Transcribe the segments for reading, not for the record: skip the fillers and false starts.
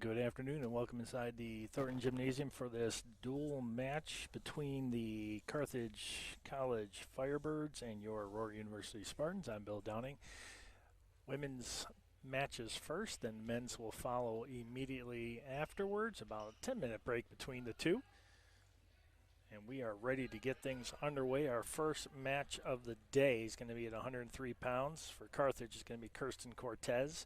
Good afternoon and welcome inside the Thornton Gymnasium for this dual match between the Carthage College Firebirds and your Aurora University Spartans. I'm Bill Downing. Women's matches first, then men's will follow immediately afterwards, about a 10-minute break between the two. And we are ready to get things underway. Our first match of the day is going to be at 103 pounds. For Carthage, it's going to be Kirsten Cortez.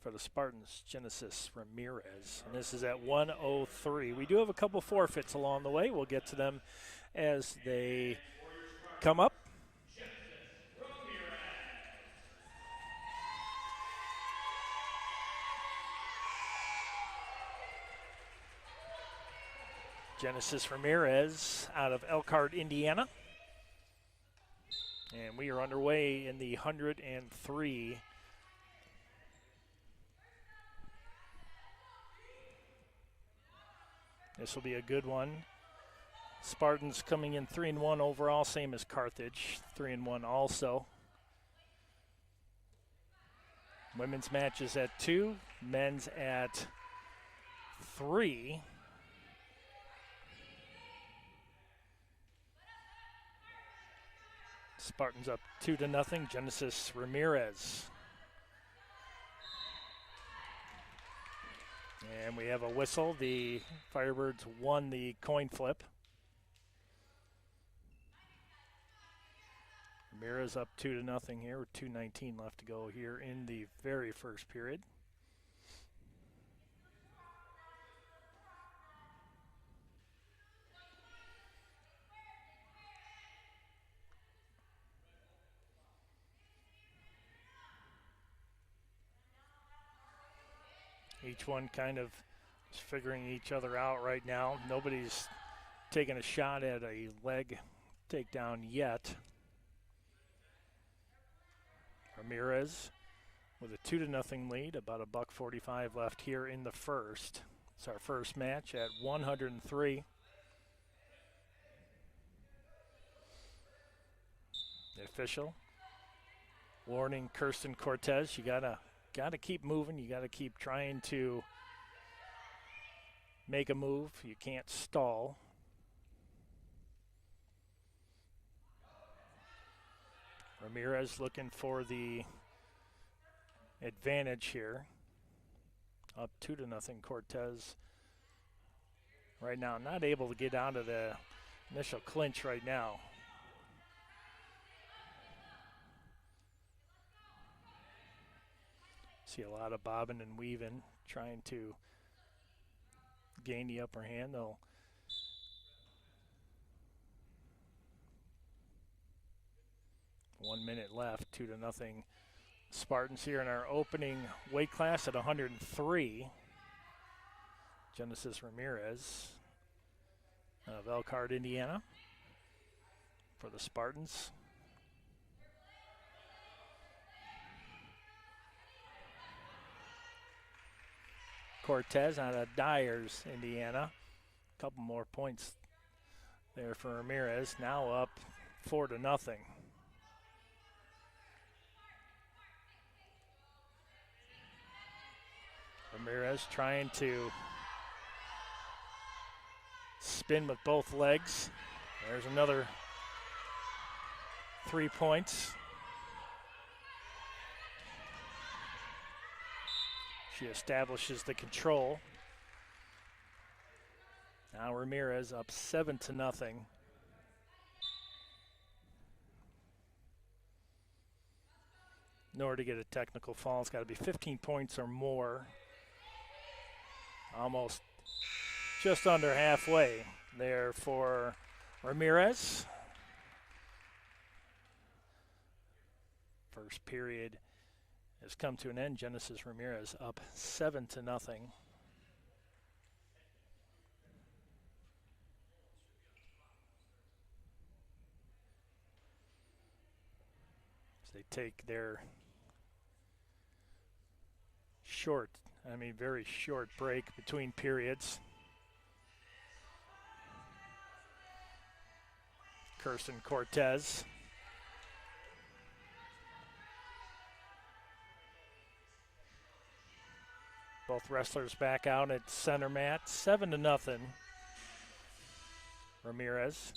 For the Spartans, Genesis Ramirez. And this is at 103. We do have a couple forfeits along the way. We'll get to them as they come up. Genesis Ramirez out of Elkhart, Indiana. And we are underway in the 103. This will be a good one Spartans coming in 3-1 overall, same as Carthage, 3-1 also. Women's match is at 2, men's at 3. Spartans up 2-0. Genesis Ramirez. And we have a whistle. The Firebirds won the coin flip. Ramirez up 2-0 here with 2:19 left to go here in the very first period. Each one kind of is figuring each other out right now. Nobody's taking a shot at a leg takedown yet. Ramirez with a 2-0 lead, about $1:45 left here in the first. It's our first match at 103. The official warning Kirsten Cortez, you gotta keep moving. You gotta keep trying to make a move. You can't stall. Ramirez looking for the advantage here. Up 2-0 Cortez right now. Not able to get out of the initial clinch right now. See a lot of bobbing and weaving, trying to gain the upper hand. They'll 1 minute left, 2-0 Spartans here in our opening weight class at 103. Genesis Ramirez of Elkhart, Indiana, for the Spartans. Cortez out of Dyers, Indiana. A couple more points there for Ramirez. Now up 4-0. Ramirez trying to spin with both legs. There's another 3 points. She establishes the control. Now Ramirez up 7-0. In order to get a technical foul, it's got to be 15 points or more. Almost just under halfway there for Ramirez. First period has come to an end. Genesis Ramirez up 7-0. As they take their very short break between periods. Kirsten Cortez. Both wrestlers back out at center mat. 7-0. Ramirez.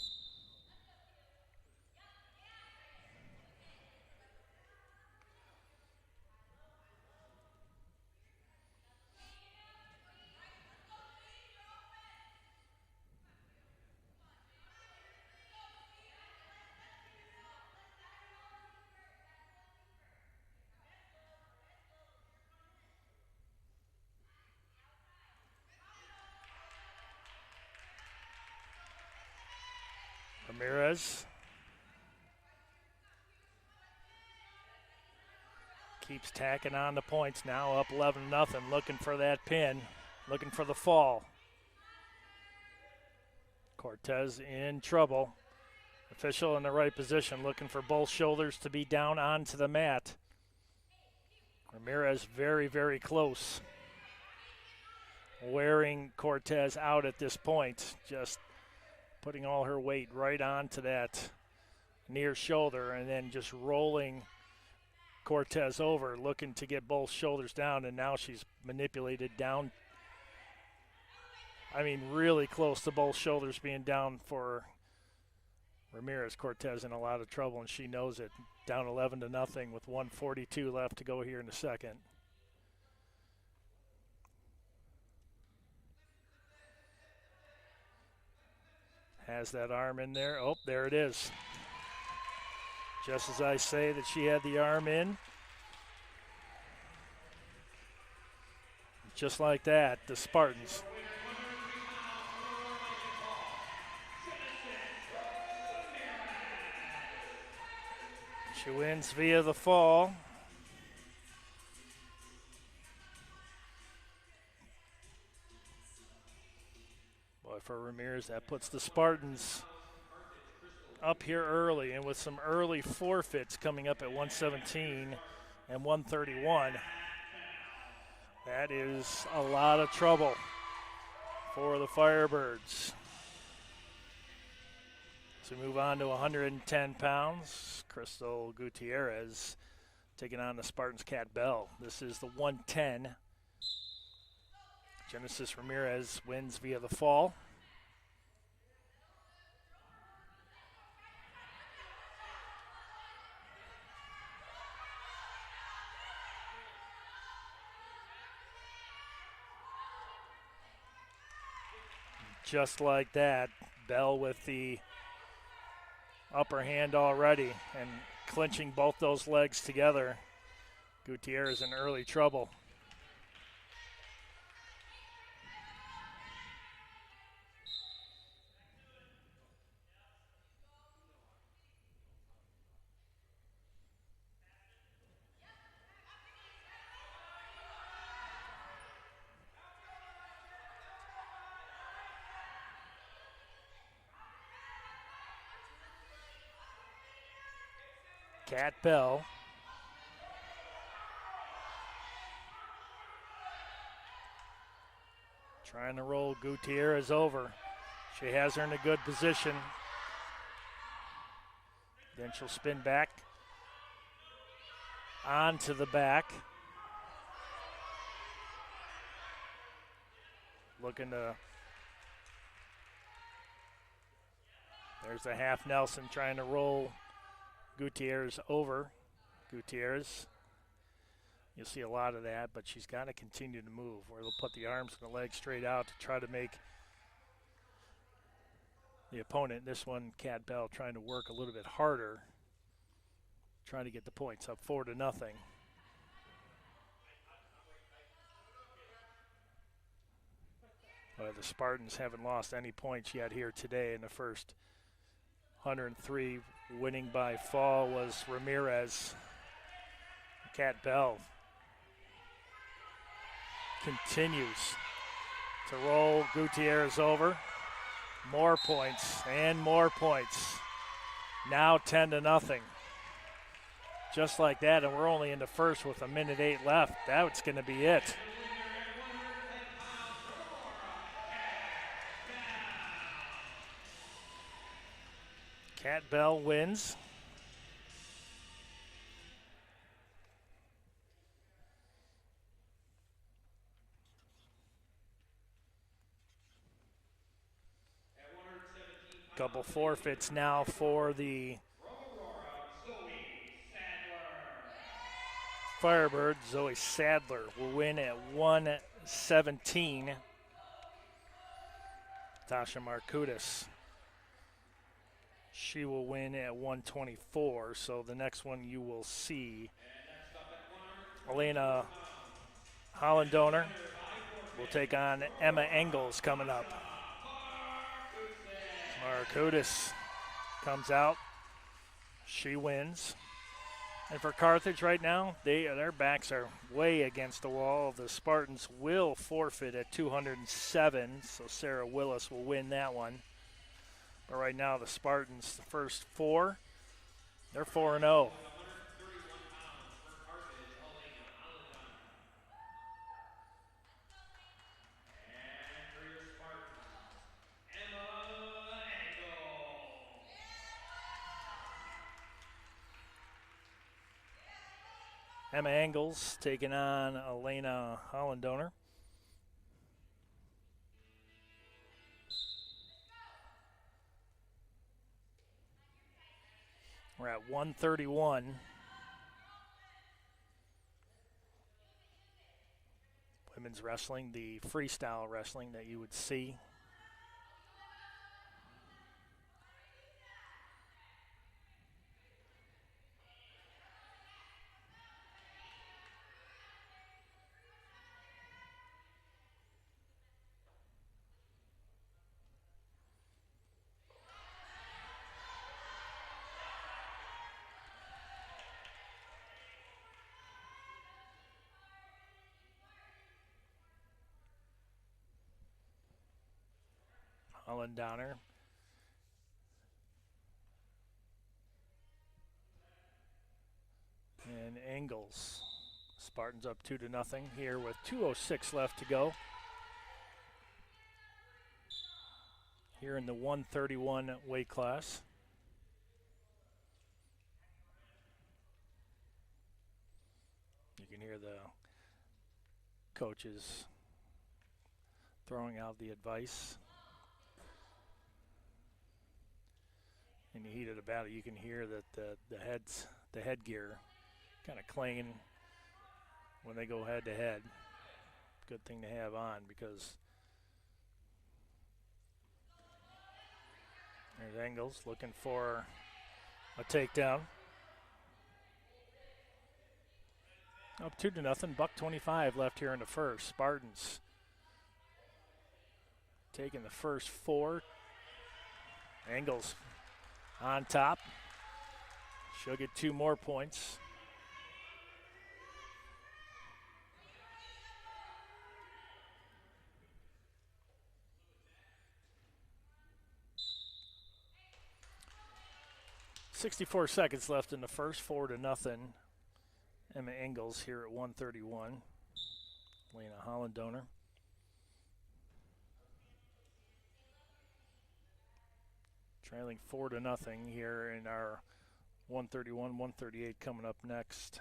Ramirez keeps tacking on the points, now up 11-0, looking for that pin, looking for the fall. Cortez in trouble. Official in the right position, looking for both shoulders to be down onto the mat. Ramirez very, very close. Wearing Cortez out at this point, just putting all her weight right onto that near shoulder and then just rolling Cortez over, looking to get both shoulders down, and now she's manipulated down. I mean, really close to both shoulders being down for Ramirez. Cortez in a lot of trouble, and she knows it. Down 11-0 with 1:42 left to go here in the second. Has that arm in there. Oh, there it is. Just as I say that she had the arm in. Just like that, the Spartans. She wins via the fall. Boy, for Ramirez, that puts the Spartans up here early, and with some early forfeits coming up at 117 and 131. That is a lot of trouble for the Firebirds. So we move on to 110 pounds. Crystal Gutierrez taking on the Spartans' Kat Bell. This is the 110. Genesis Ramirez wins via the fall. Just like that, Bell with the upper hand already and clinching both those legs together. Gutierrez in early trouble. Kat Bell. Trying to roll Gutierrez over. She has her in a good position. Then she'll spin back onto the back. Looking to, there's a half Nelson trying to roll Gutierrez over. Gutierrez, you'll see a lot of that, but she's got to continue to move, or they'll put the arms and the legs straight out to try to make the opponent, this one, Kat Bell, trying to work a little bit harder, trying to get the points up 4-0. The Spartans haven't lost any points yet here today in the first 103. Winning by fall was Ramirez. Kat Bell continues to roll Gutierrez over. More points and more points. Now 10-0. Just like that, and we're only in the first with 1:08 left. That's going to be it. Kat Bell wins. Couple forfeits now for the Firebird. Zoe Sadler will win at 117. Tasha Markudis, she will win at 124. So the next one you will see, Elena Hollandoner will take on Emma Engels coming up. Markudis comes out. She wins. And for Carthage right now, their backs are way against the wall. The Spartans will forfeit at 207, so Sarah Willis will win that one. But right now, the Spartans, the first four, they're 4-0. Emma Engels taking on Elena Hollandoner. We're at 131. Women's wrestling, the freestyle wrestling that you would see. Hollandoner. And Engels. Spartans up 2-0 here with 2:06 left to go. Here in the 131 weight class. You can hear the coaches throwing out the advice. In the heat of the battle, you can hear that the headgear kind of clanging when they go head to head. Good thing to have on because there's Engels looking for a takedown. Up 2-0, $1.25 left here in the first. Spartans taking the first 4. Engels on top. She'll get 2 more points. .64 seconds left in the first, 4-0. Emma Engels here at 131. Lena Hollandoner. Trailing 4-0 here in our 131, 138 coming up next.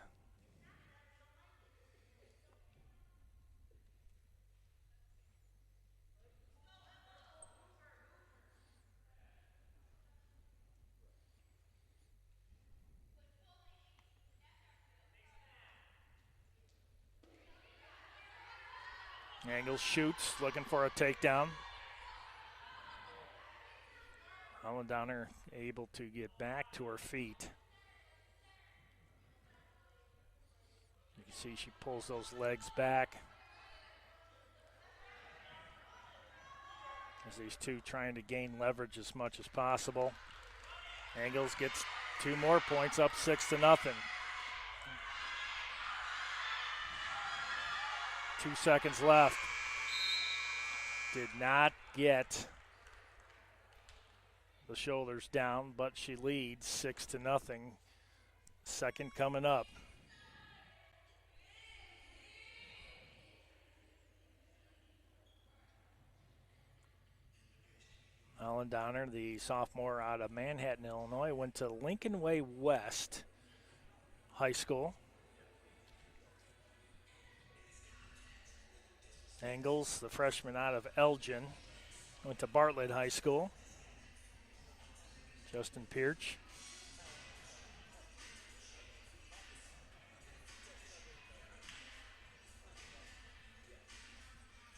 Engels shoots, looking for a takedown. Hollandoner able to get back to her feet. You can see she pulls those legs back. As these two trying to gain leverage as much as possible. Engels gets 2 more points, up 6-0. 2 seconds left. Did not get the shoulders down, but she leads 6-0. Second coming up. Hollandoner, the sophomore out of Manhattan, Illinois, went to Lincoln Way West High School. Engels, the freshman out of Elgin, went to Bartlett High School. Justin Pearch.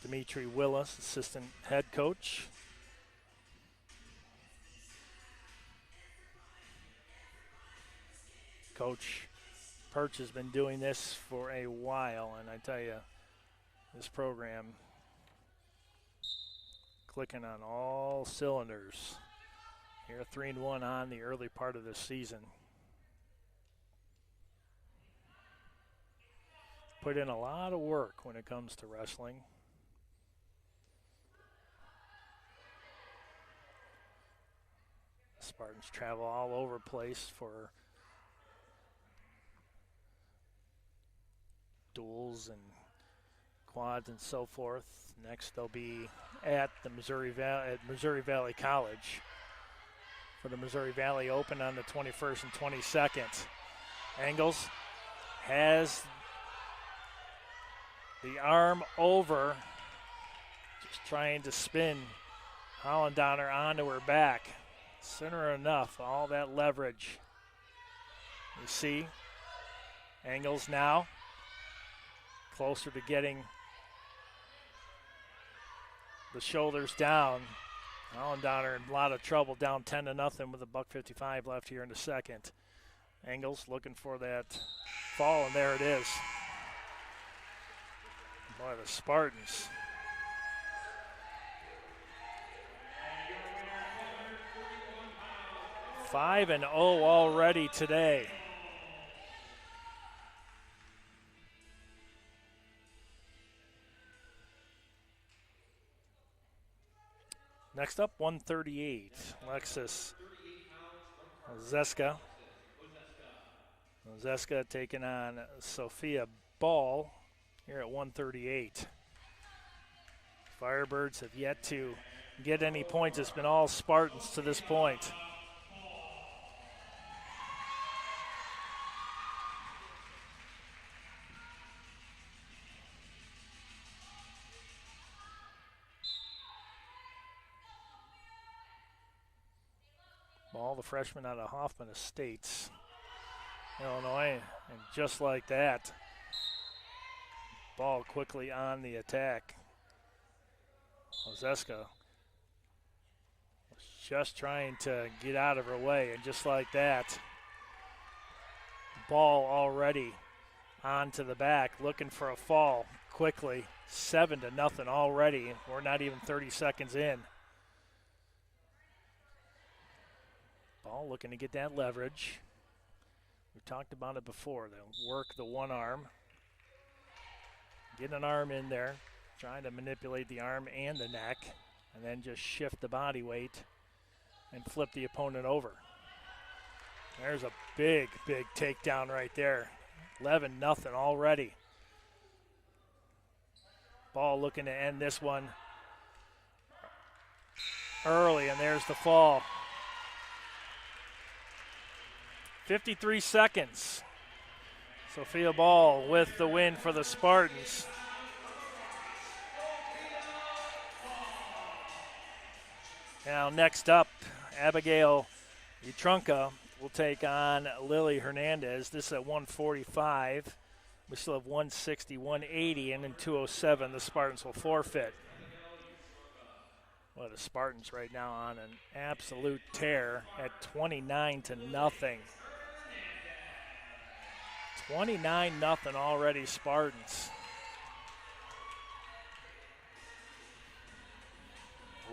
Dimitri Willis, assistant head coach. Coach Pearch has been doing this for a while, and I tell you, this program clicking on all cylinders. Here 3-1 on the early part of this season. Put in a lot of work when it comes to wrestling. Spartans travel all over the place for duels and quads and so forth. Next they'll be at the Missouri Valley College for the Missouri Valley Open on the 21st and 22nd. Engels has the arm over, just trying to spin Hollandonner onto her back. Center enough, all that leverage. You see, angles now, closer to getting the shoulders down. Hollandonner in a lot of trouble, down 10-0 with $1:55 left here in the second. Engels looking for that fall, and there it is. Boy, the Spartans. Five and 0 already today. Next up, 138, Alexis Zeska. Zeska taking on Sophia Ball here at 138. Firebirds have yet to get any points. It's been all Spartans to this point. Ball, the freshman out of Hoffman Estates, Illinois, and just like that, Ball quickly on the attack. Zeska was just trying to get out of her way, and just like that, Ball already onto the back, looking for a fall quickly. 7-0 already. We're not even 30 seconds in. Ball looking to get that leverage. We've talked about it before. They'll work the one arm. Get an arm in there, trying to manipulate the arm and the neck, and then just shift the body weight and flip the opponent over. There's a big, big takedown right there. 11-0 already. Ball looking to end this one early, and there's the fall. 53 seconds. Sophia Ball with the win for the Spartans. Now next up, Abigail Utrunka will take on Lily Hernandez. This is at 145. We still have 160, 180, and then 207. The Spartans will forfeit. Well, the Spartans right now on an absolute tear at 29-0. 29-0 already, Spartans.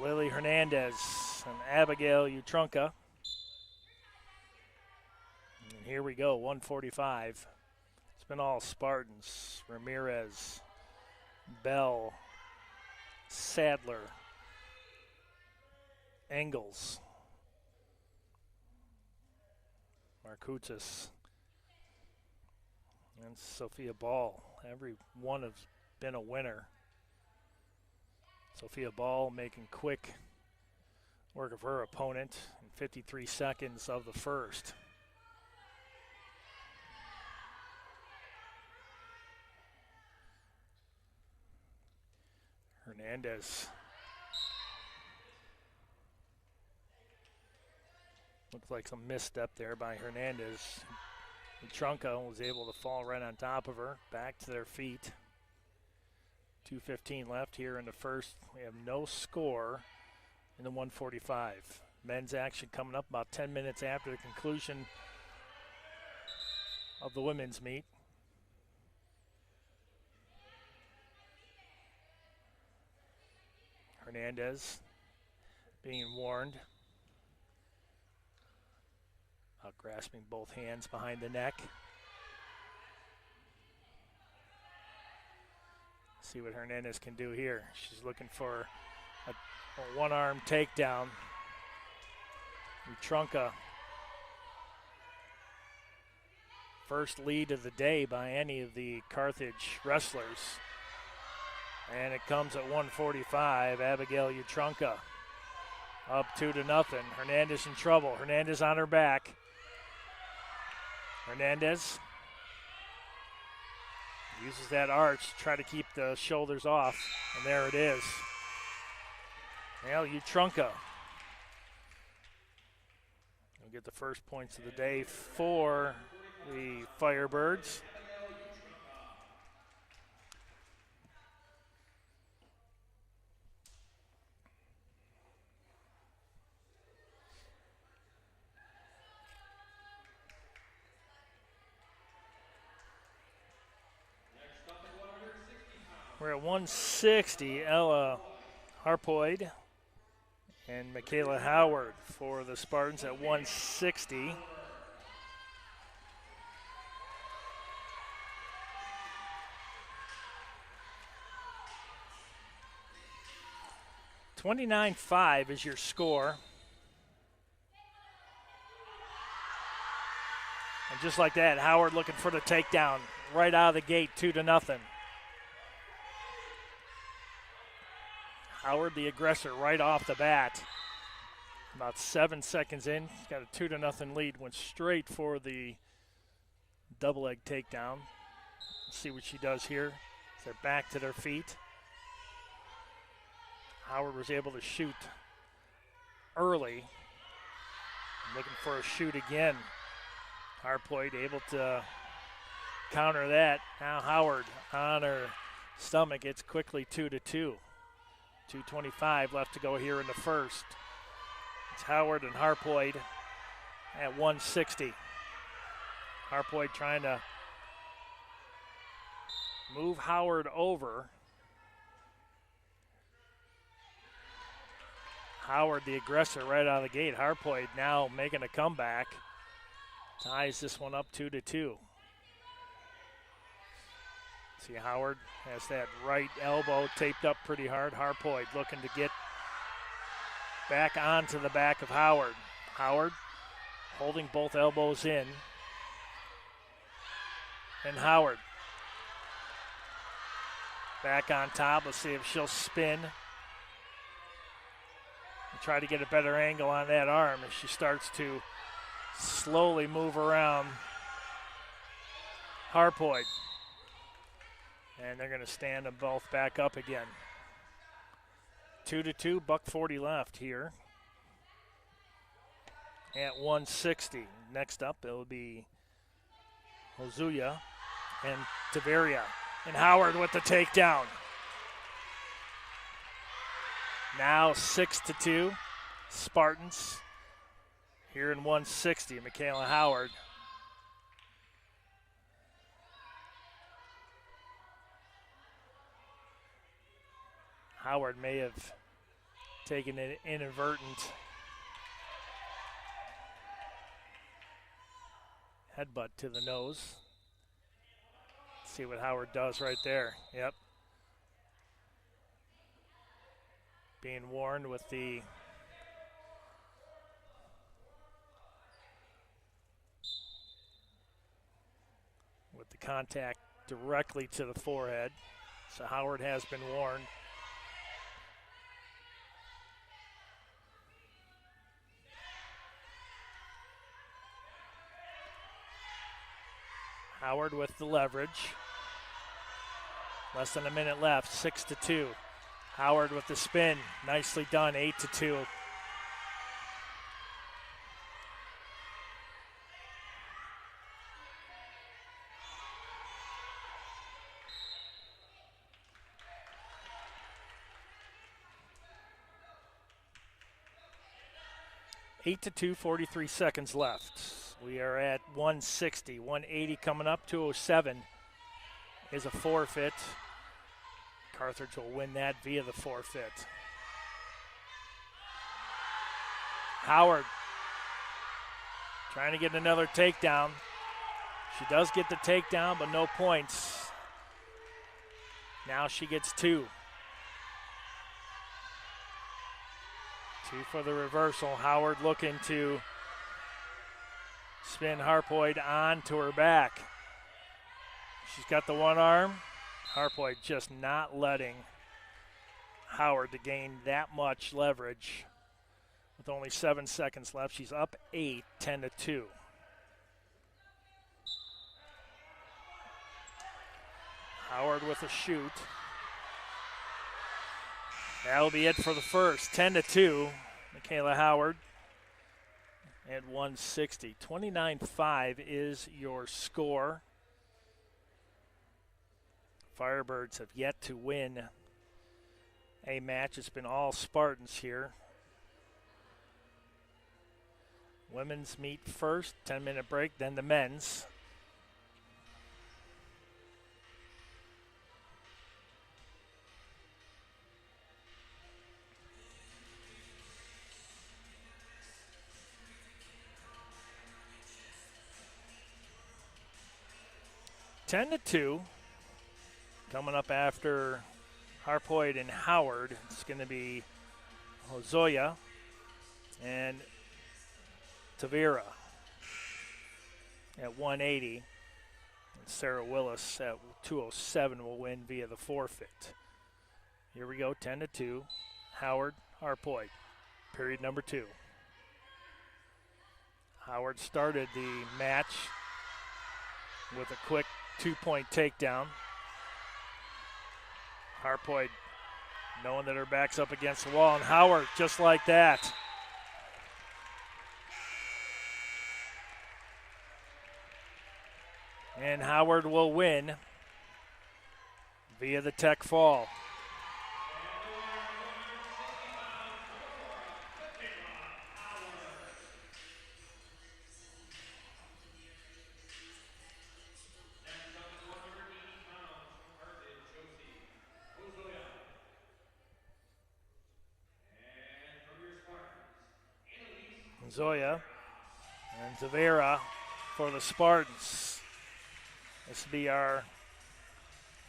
Lily Hernandez and Abigail Utrunka. And here we go, 145. It's been all Spartans. Ramirez, Bell, Sadler, Engels, Markutis, and Sophia Ball. Every one has been a winner. Sophia Ball making quick work of her opponent in 53 seconds of the first. Hernandez. Looks like some misstep there by Hernandez. Utrunka was able to fall right on top of her, back to their feet. 2:15 left here in the first. We have no score in the 145. Men's action coming up about 10 minutes after the conclusion of the women's meet. Hernandez being warned. Grasping both hands behind the neck. See what Hernandez can do here. She's looking for a one-arm takedown. Utrunka, first lead of the day by any of the Carthage wrestlers. And it comes at 145. Abigail Utrunka up 2-0. Hernandez in trouble. Hernandez on her back. Hernandez Uses that arch to try to keep the shoulders off, and there it is. Well, Utrunka will get the first points of the day for the Firebirds. We're at 160, Ella Harpoid and Michaela Howard for the Spartans at 160. $29-5 is your score. And just like that, Howard looking for the takedown right out of the gate, 2-0. Howard, the aggressor, right off the bat. About 7 seconds in, he's got a 2-0 lead. Went straight for the double leg takedown. Let's see what she does here. They're back to their feet. Howard was able to shoot early. Looking for a shoot again. Harpoid able to counter that. Now Howard on her stomach. It's quickly 2-2. 2:25 left to go here in the first. It's Howard and Harpoid at 160. Harpoid trying to move Howard over. Howard, the aggressor, right out of the gate. Harpoid now making a comeback. Ties this one up 2-2. See, Howard has that right elbow taped up pretty hard. Harpoid looking to get back onto the back of Howard. Howard holding both elbows in. And Howard back on top. Let's see if she'll spin. And try to get a better angle on that arm as she starts to slowly move around Harpoid. And they're going to stand them both back up again. 2-2, $1:40 left here at 160. Next up, it'll be Hozuya and Taveria. And Howard with the takedown. Now 6-2, Spartans here in 160. Michaela Howard. Howard may have taken an inadvertent headbutt to the nose. Let's see what Howard does right there. Yep. Being warned with the contact directly to the forehead. So Howard has been warned. Howard with the leverage. Less than a minute left, 6-2. Howard with the spin, nicely done, 8-2. Eight to 2, 43 seconds left. We are at 160, 180 coming up, 207 is a forfeit. Carthage will win that via the forfeit. Howard trying to get another takedown. She does get the takedown, but no points. Now she gets 2. 2 for the reversal. Howard looking to spin Harpoid onto her back. She's got the one arm. Harpoid just not letting Howard to gain that much leverage. With only 7 seconds left, she's up 8, 10-2. Howard with a shoot. That'll be it for the first. 10-2. Michaela Howard at 160. 29-5 is your score. Firebirds have yet to win a match. It's been all Spartans here. Women's meet first, 10-minute break, then the men's. Ten to 2. Coming up after Harpoyd and Howard, it's going to be Hozoya and Tavira at 180. And Sarah Willis at 207 will win via the forfeit. Here we go, 10 to 2. Howard, Harpoyd, period number 2. Howard started the match with a quick 2-point takedown. Harpoyd knowing that her back's up against the wall, and Howard just like that. And Howard will win via the tech fall. Zoya and Tavera for the Spartans. This will be our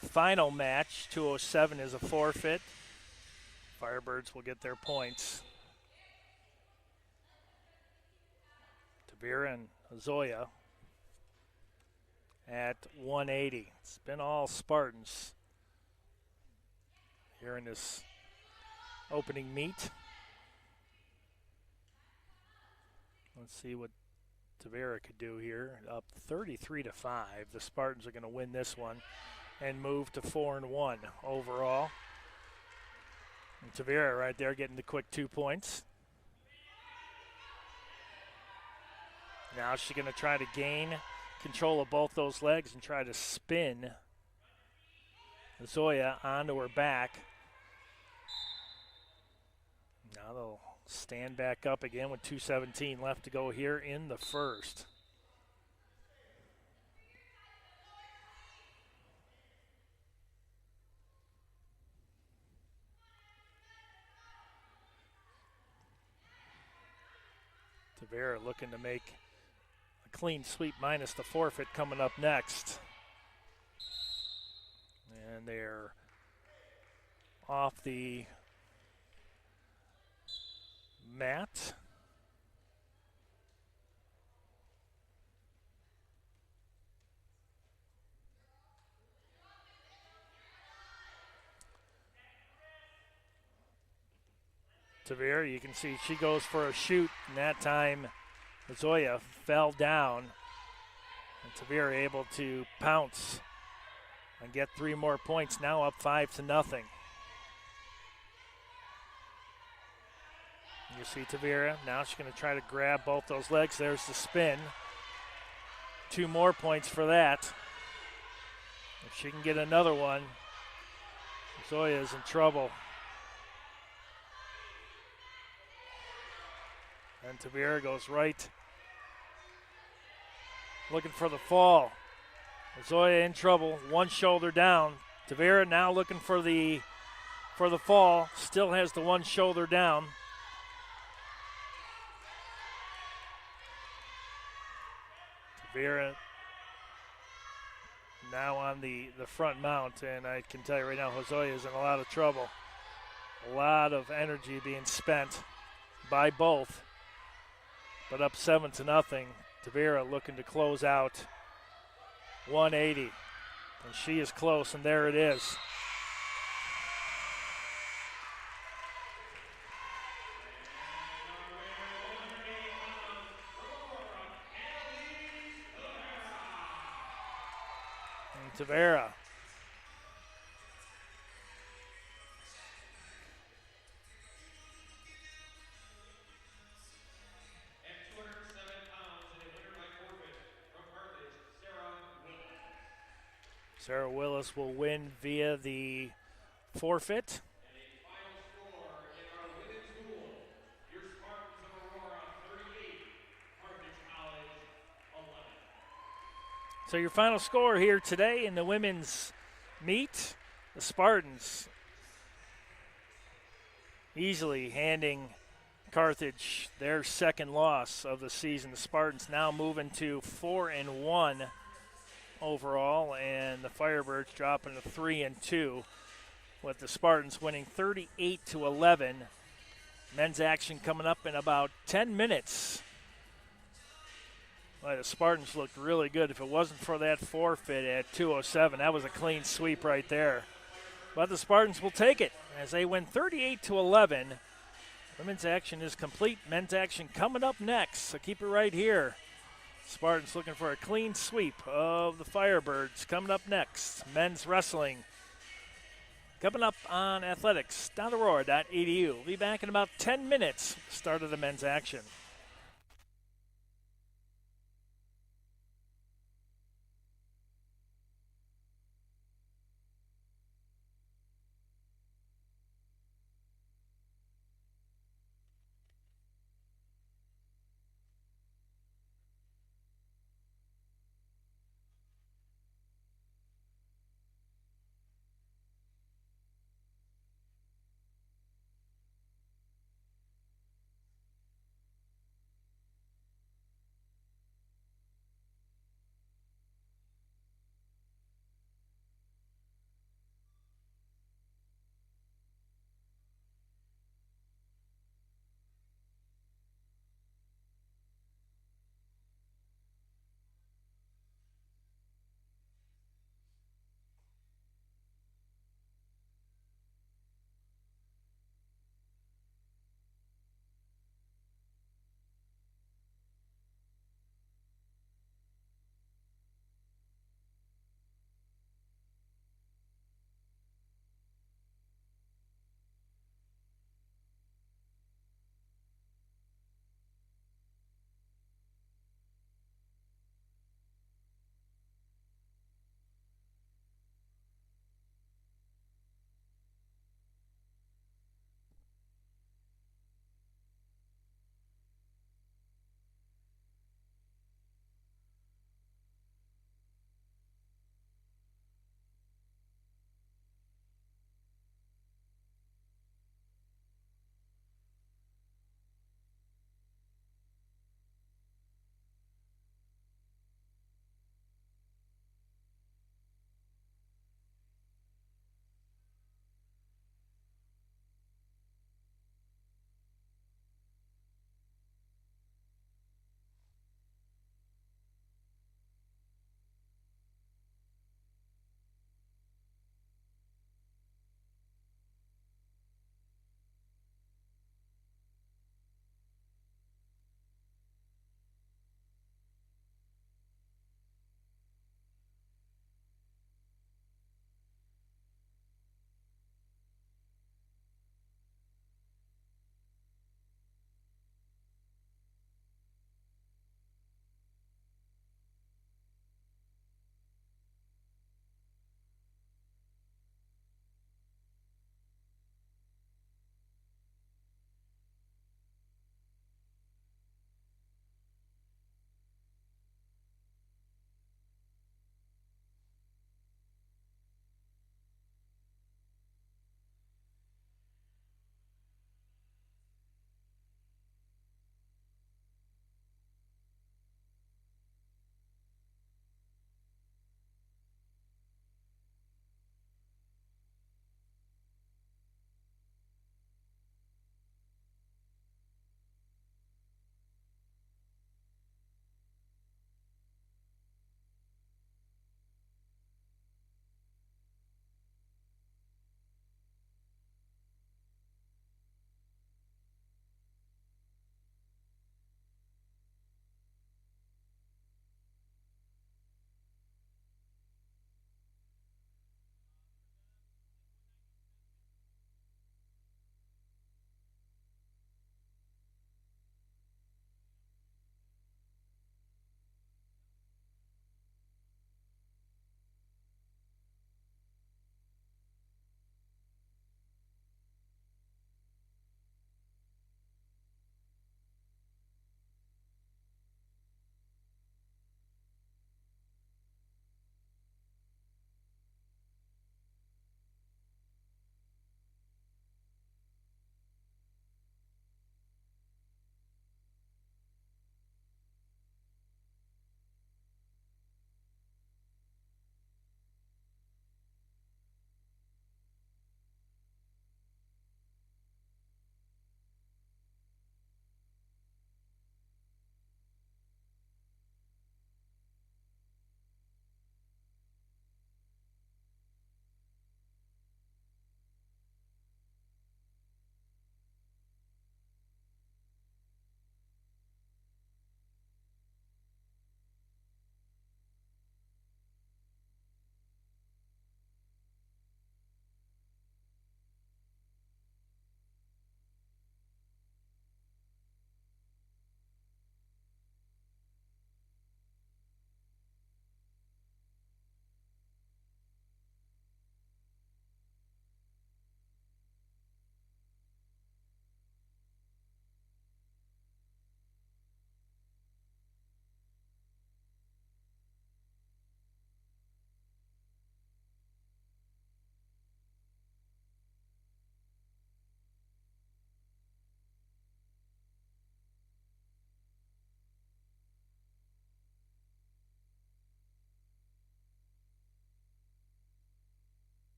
final match. 207 is a forfeit. Firebirds will get their points. Tavera and Zoya at 180. It's been all Spartans here in this opening meet. Let's see what Tavera could do here. Up 33-5. The Spartans are going to win this one and move to 4-1 overall. And Tavera right there getting the quick 2 points. Now she's going to try to gain control of both those legs and try to spin Zoya onto her back. Now they'll stand back up again with 2:17 left to go here in the first. Tavera looking to make a clean sweep minus the forfeit coming up next. And they're off the mat. Tavera, you can see she goes for a shoot, and that time Zoya fell down. And Tavera able to pounce and get 3 more points, now up 5-0. You see Tavera, now she's going to try to grab both those legs. There's the spin. 2 more points for that. If she can get another one, Zoya is in trouble. And Tavera goes right, looking for the fall. Zoya in trouble, one shoulder down. Tavera now looking for the fall, still has the one shoulder down. Tavera now on the front mount, and I can tell you right now, Zoya is in a lot of trouble. A lot of energy being spent by both, but up 7-0. Tavera looking to close out 180, and she is close, and there it is. And Tavera Sarah Willis will win via the forfeit. Final score in our women's duel. Your Spartans of Aurora 38, Carthage College 11. So your final score here today in the women's meet, the Spartans easily handing Carthage their second loss of the season. The Spartans now moving to 4-1 overall, and the Firebirds dropping to 3-2, with the Spartans winning 38-11. Men's action coming up in about 10 minutes. Well, the Spartans looked really good. If it wasn't for that forfeit at 2:07, that was a clean sweep right there. But the Spartans will take it as they win 38-11. Women's action is complete. Men's action coming up next, so keep it right here. Spartans looking for a clean sweep of the Firebirds coming up next. Men's wrestling coming up on athletics.aurora.edu. We'll be back in about 10 minutes. Start of the men's action.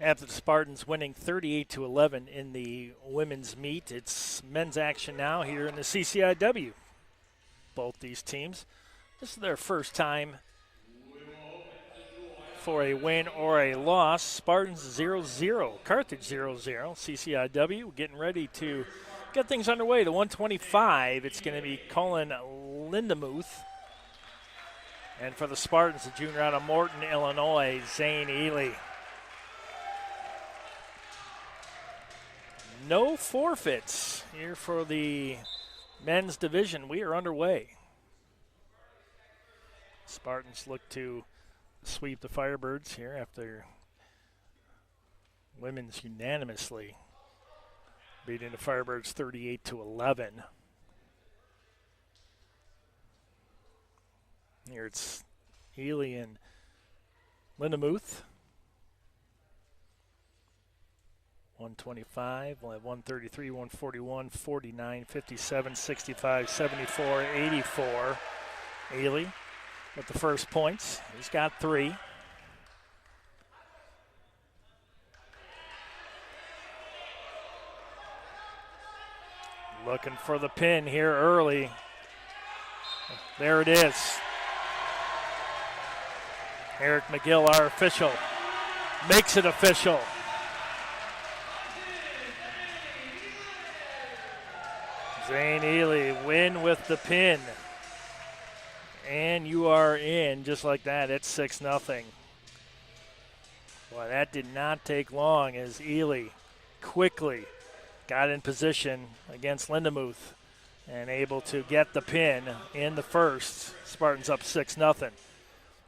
After the Spartans winning 38-11 in the women's meet, it's men's action now here in the CCIW. Both these teams, this is their first time for a win or a loss. Spartans 0-0, Carthage 0-0, CCIW getting ready to get things underway. The 125, it's going to be Colin Lindemuth. And for the Spartans, the junior out of Morton, Illinois, Zane Ely. No forfeits here for the men's division. We are underway. Spartans look to sweep the Firebirds here after women's unanimously beating the Firebirds 38-11. Here it's Ely and Lindemuth. 125, we'll have 133, 141, 49, 57, 65, 74, 84. Ely with the first points. He's got 3. Looking for the pin here early. There it is. Eric McGill, our official, makes it official. Zane Ely win with the pin. And you are in just like that. It's 6-0. Boy, that did not take long as Ely quickly got in position against Lindemuth and able to get the pin in the first. Spartans up 6-0.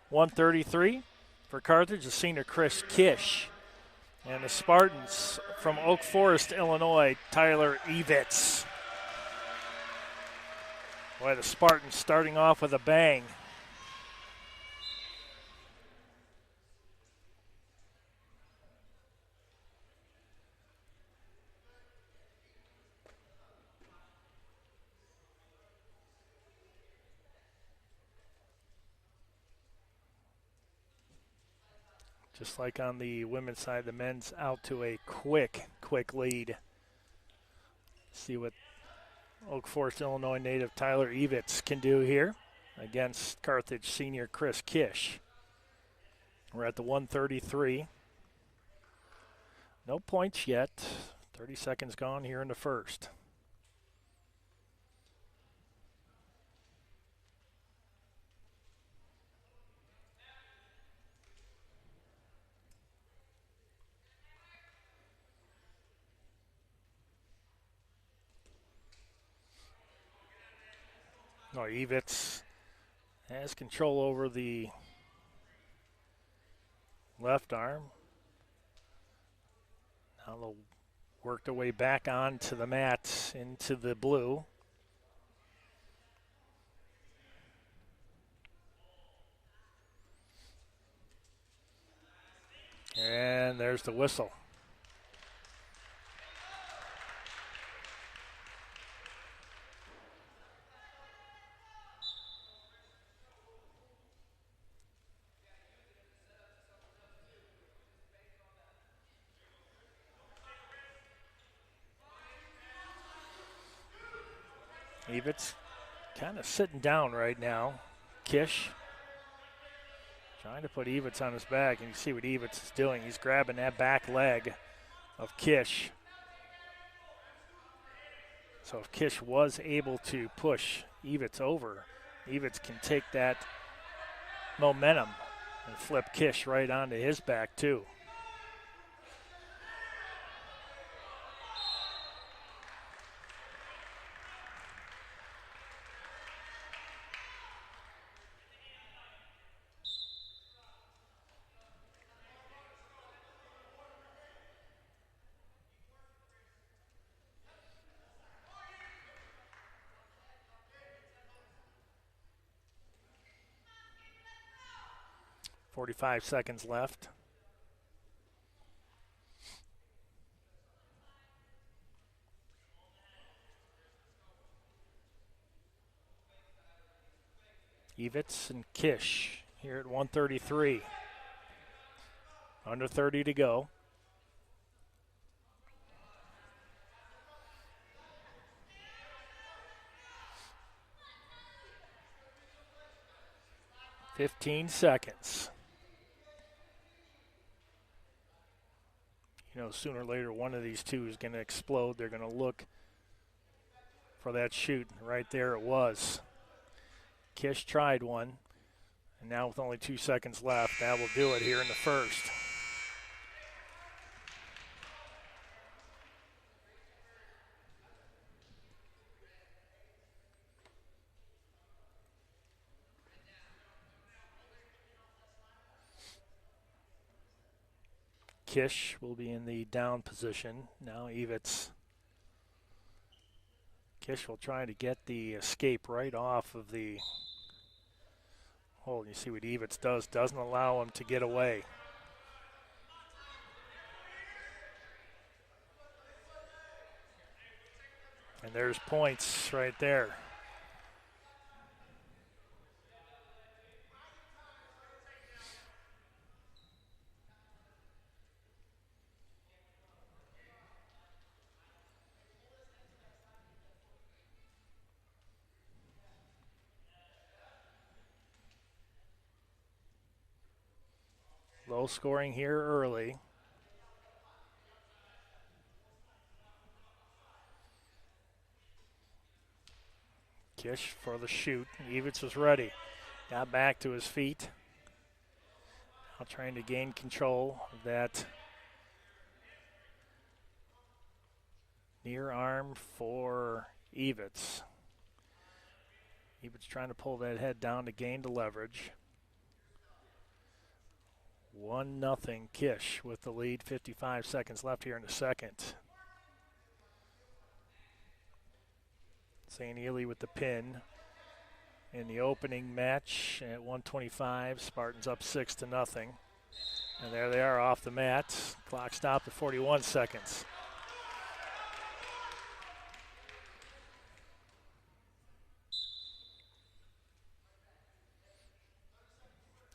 133 for Carthage, the senior Chris Kish. And the Spartans from Oak Forest, Illinois, Tyler Evitz. Boy, the Spartans starting off with a bang. Just like on the women's side, the men's out to a quick lead. See what Oak Forest, Illinois native Tyler Evitz can do here against Carthage senior Chris Kish. We're at the 133. No points yet. 30 seconds gone here in the first. Evitz has control over the left arm. Now they'll work their way back onto the mat into the blue. And there's the whistle. Evitz kind of sitting down right now. Kish trying to put Evitz on his back, and you see what Evitz is doing. He's grabbing that back leg of Kish. So if Kish was able to push Evitz over, Evitz can take that momentum and flip Kish right onto his back too. .45 seconds left. Evitz and Kish here at 133. Under 30 to go. 15 seconds. You know, sooner or later, one of these two is going to explode. They're going to look for that shoot. Right there it was. Kish tried one, and now with only 2 seconds left, that will do it here in the first. Kish will be in the down position. Now Evitz. Kish will try to get the escape right off of the hole. You see what Evitz does. Doesn't allow him to get away. And there's points right there. Low scoring here early. Kish for the shoot. Evitz was ready. Got back to his feet. Now trying to gain control of that near arm for Evitz. Evitz trying to pull that head down to gain the leverage. 1-0 Kish with the lead. 55 seconds left here in the second. St. Ely with the pin in the opening match at 1:25. Spartans up 6-0. And there they are off the mat. Clock stopped at 41 seconds.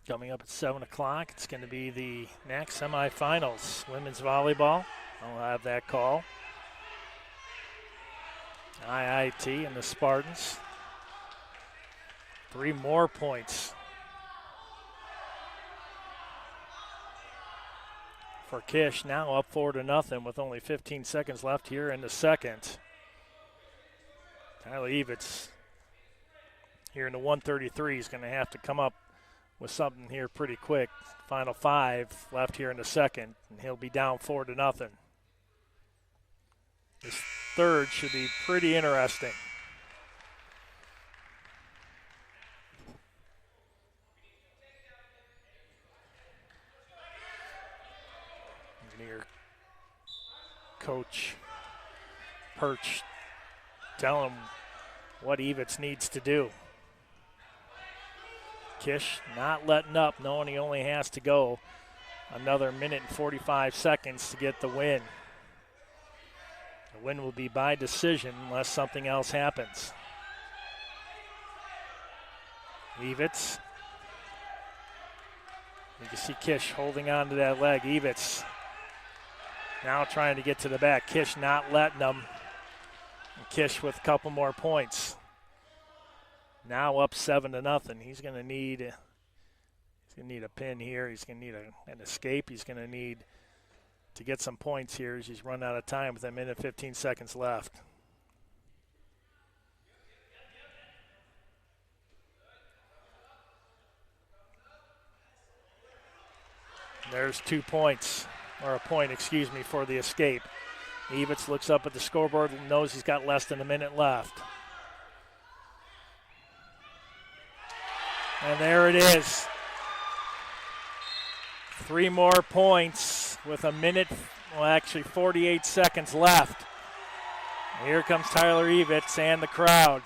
Coming up at 7 o'clock, it's going to be the next semifinals. Women's volleyball. I'll have that call. IIT and the Spartans. 3 more points for Kish. Now up 4-0 with only 15 seconds left here in the second. Tyler Evitz here in the 133 is going to have to come up with something here pretty quick. Final 5 left here in the second, and he'll be down 4-0. This third should be pretty interesting. Near Coach Perch tell him what Evitz needs to do. Kish not letting up, knowing he only has to go another minute and 45 seconds to get the win. The win will be by decision unless something else happens. Evitz. You can see Kish holding on to that leg. Evitz now trying to get to the back. Kish not letting them. And Kish with a couple more points. Now up 7-0. He's going to need a pin here. He's going to need an escape. He's going to need to get some points here as he's run out of time with a minute 15 seconds left. There's 2 points, or a point, excuse me, for the escape. Evitz looks up at the scoreboard and knows he's got less than a minute left. And there it is. 3 more points with a minute, well, actually 48 seconds left. Here comes Tyler Evitz and the crowd.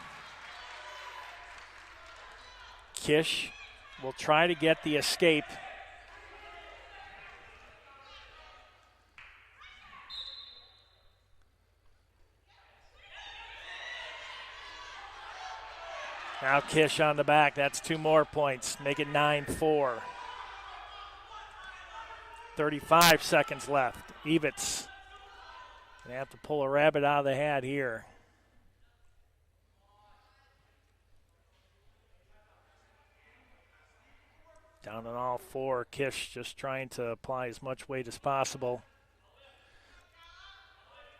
Kish will try to get the escape. Now Kish on the back. That's 2 more points. Make it 9-4. 35 seconds left. Evitz gonna have to pull a rabbit out of the hat here. Down on all four. Kish just trying to apply as much weight as possible.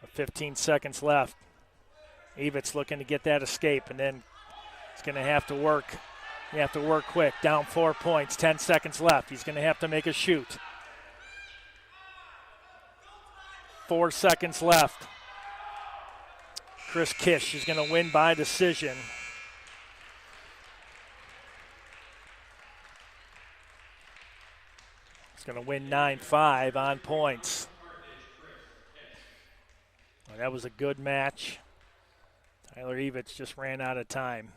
15 seconds left. Evitz looking to get that escape, and then he's going to have to work. You have to work quick. Down 4 points, 10 seconds left. He's going to have to make a shoot. 4 seconds left. Chris Kish is going to win by decision. He's going to win 9-5 on points. Well, that was a good match. Tyler Evitz just ran out of time.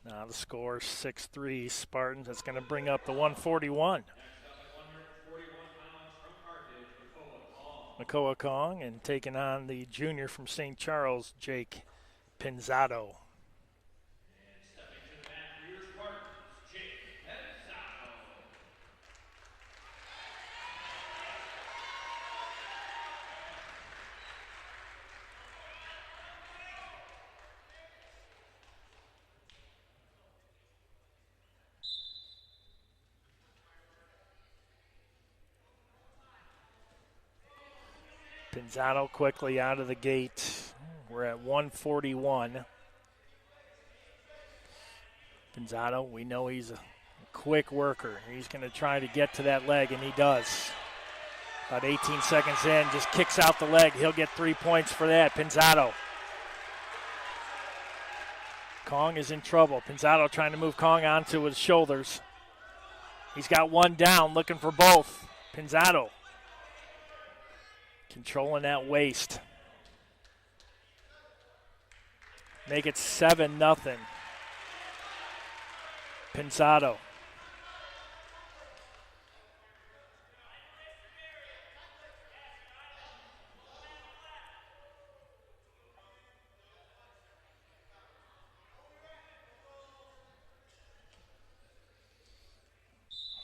Now the score 6-3 Spartans. That's going to bring up the 141. Makoa Kong, and taking on the junior from St. Charles, Jake Pinzado. And stepping to the mat for your Spartans, Jake Pinzado. Pinzado quickly out of the gate. We're at 141. Pinzado, we know he's a quick worker. He's going to try to get to that leg, and he does. About 18 seconds in, just kicks out the leg. He'll get 3 points for that. Pinzado. Kong is in trouble. Pinzado trying to move Kong onto his shoulders. He's got one down, looking for both. Pinzado controlling that waist. Make it 7-0. Pinzado.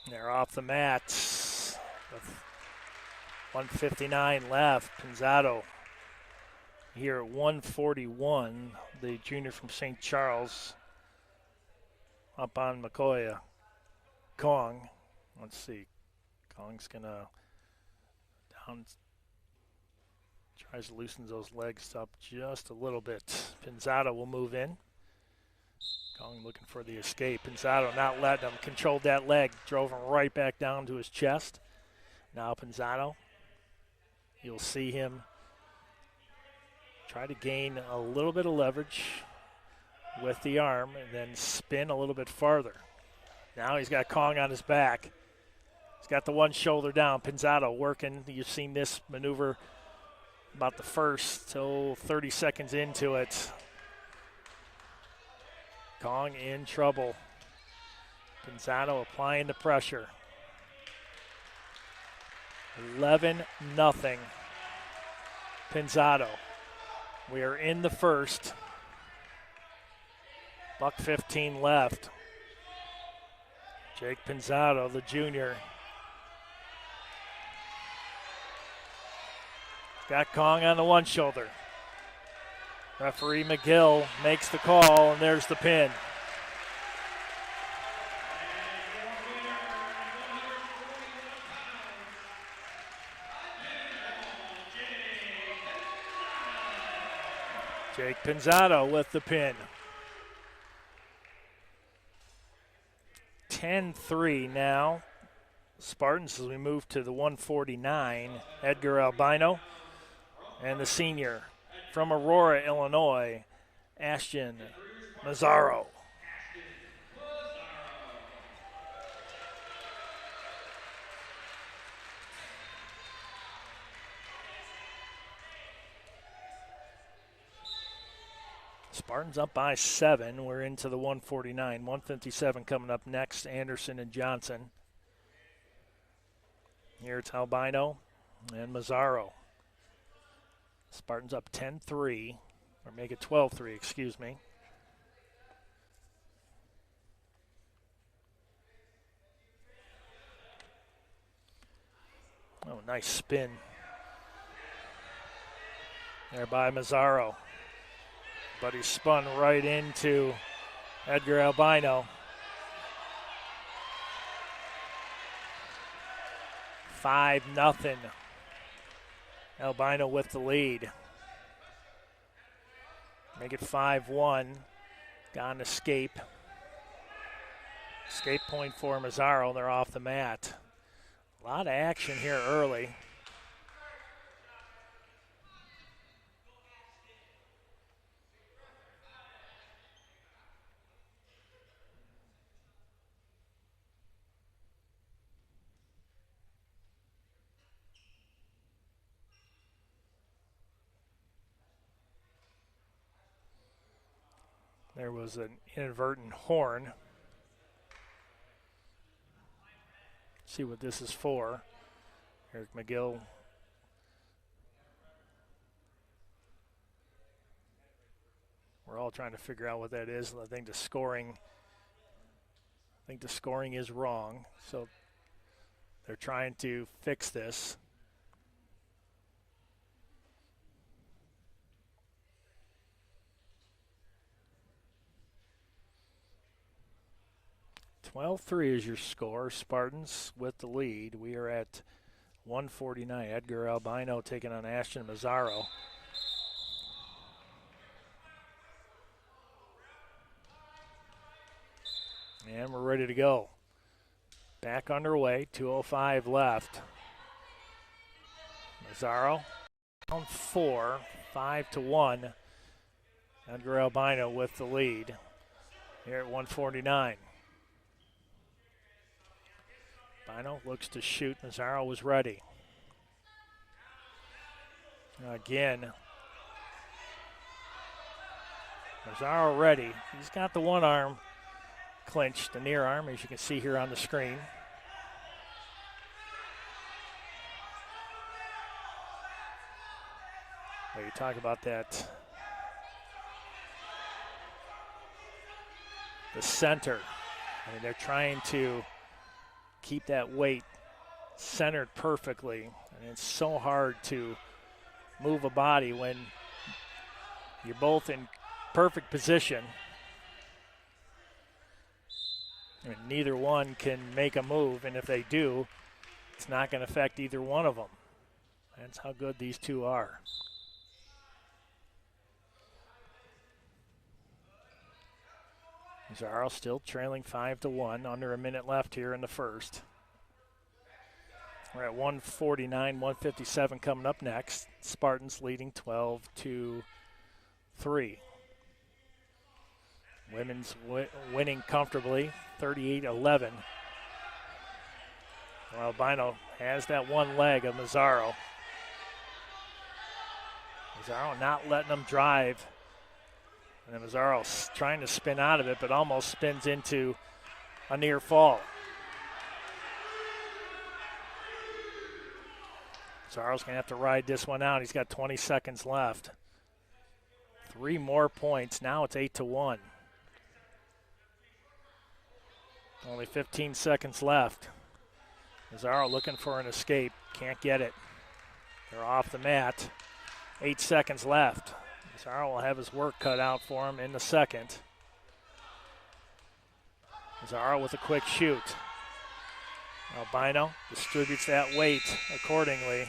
They're off the mats with 1:59 left. Pinzado here at 141. The junior from St. Charles up on Makoa Kong. Let's see. Kong's going to down. Tries to loosen those legs up just a little bit. Pinzado will move in. Kong looking for the escape. Pinzado not letting him. Controlled that leg. Drove him right back down to his chest. Now Pinzado. You'll see him try to gain a little bit of leverage with the arm and then spin a little bit farther. Now he's got Kong on his back. He's got the one shoulder down. Pinzado working. You've seen this maneuver about the first till 30 seconds into it. Kong in trouble. Pinzado applying the pressure. 11-0. Pinzado. We are in the first. $1:15 left. Jake Pinzado, the junior. Got Kong on the one shoulder. Referee McGill makes the call, and there's the pin. Jake Pinzado with the pin. 10-3 now. Spartans as we move to the 149. Edgar Albino and the senior from Aurora, Illinois, Ashton Mazzaro. Spartans up by 7. We're into the 149. 157 coming up next. Anderson and Johnson. Here it's Albino and Mazzaro. Spartans up 10-3, or make it 12-3, excuse me. Oh, nice spin there by Mazzaro. But he spun right into Edgar Albino. 5-0. Albino with the lead. Make it 5-1. Got an escape. Escape point for Mazzaro. They're off the mat. A lot of action here early. There was an inadvertent horn. See what this is for. Eric McGill. We're all trying to figure out what that is. I think the scoring is wrong. So they're trying to fix this. (12-3) is your score. Spartans with the lead. We are at 149. Edgar Albino taking on Ashton Mazzaro. And we're ready to go. Back underway. 2:05 left. Mazzaro down 4, 5-1. Edgar Albino with the lead here at 149. Albino looks to shoot. Mazzaro was ready. Again, Mazzaro ready. He's got the one arm clinched, the near arm, as you can see here on the screen. Well, you talk about that. The center. I mean, they're trying to keep that weight centered perfectly. And it's so hard to move a body when you're both in perfect position. And neither one can make a move, and if they do, it's not going to affect either one of them. That's how good these two are. Mazzaro still trailing 5-1, under a minute left here in the first. We're at 149, 157 coming up next. Spartans leading 12-3. Women's winning comfortably, 38-11. Albino has that one leg of Mazzaro. Mazzaro not letting them drive. And then Mazzaro trying to spin out of it, but almost spins into a near fall. Mazzaro's going to have to ride this one out. He's got 20 seconds left. 3 more points. Now it's 8-1. Only 15 seconds left. Mazzaro looking for an escape. Can't get it. They're off the mat. 8 seconds left. Mazzaro will have his work cut out for him in the second. Mazzaro with a quick shoot. Albino distributes that weight accordingly.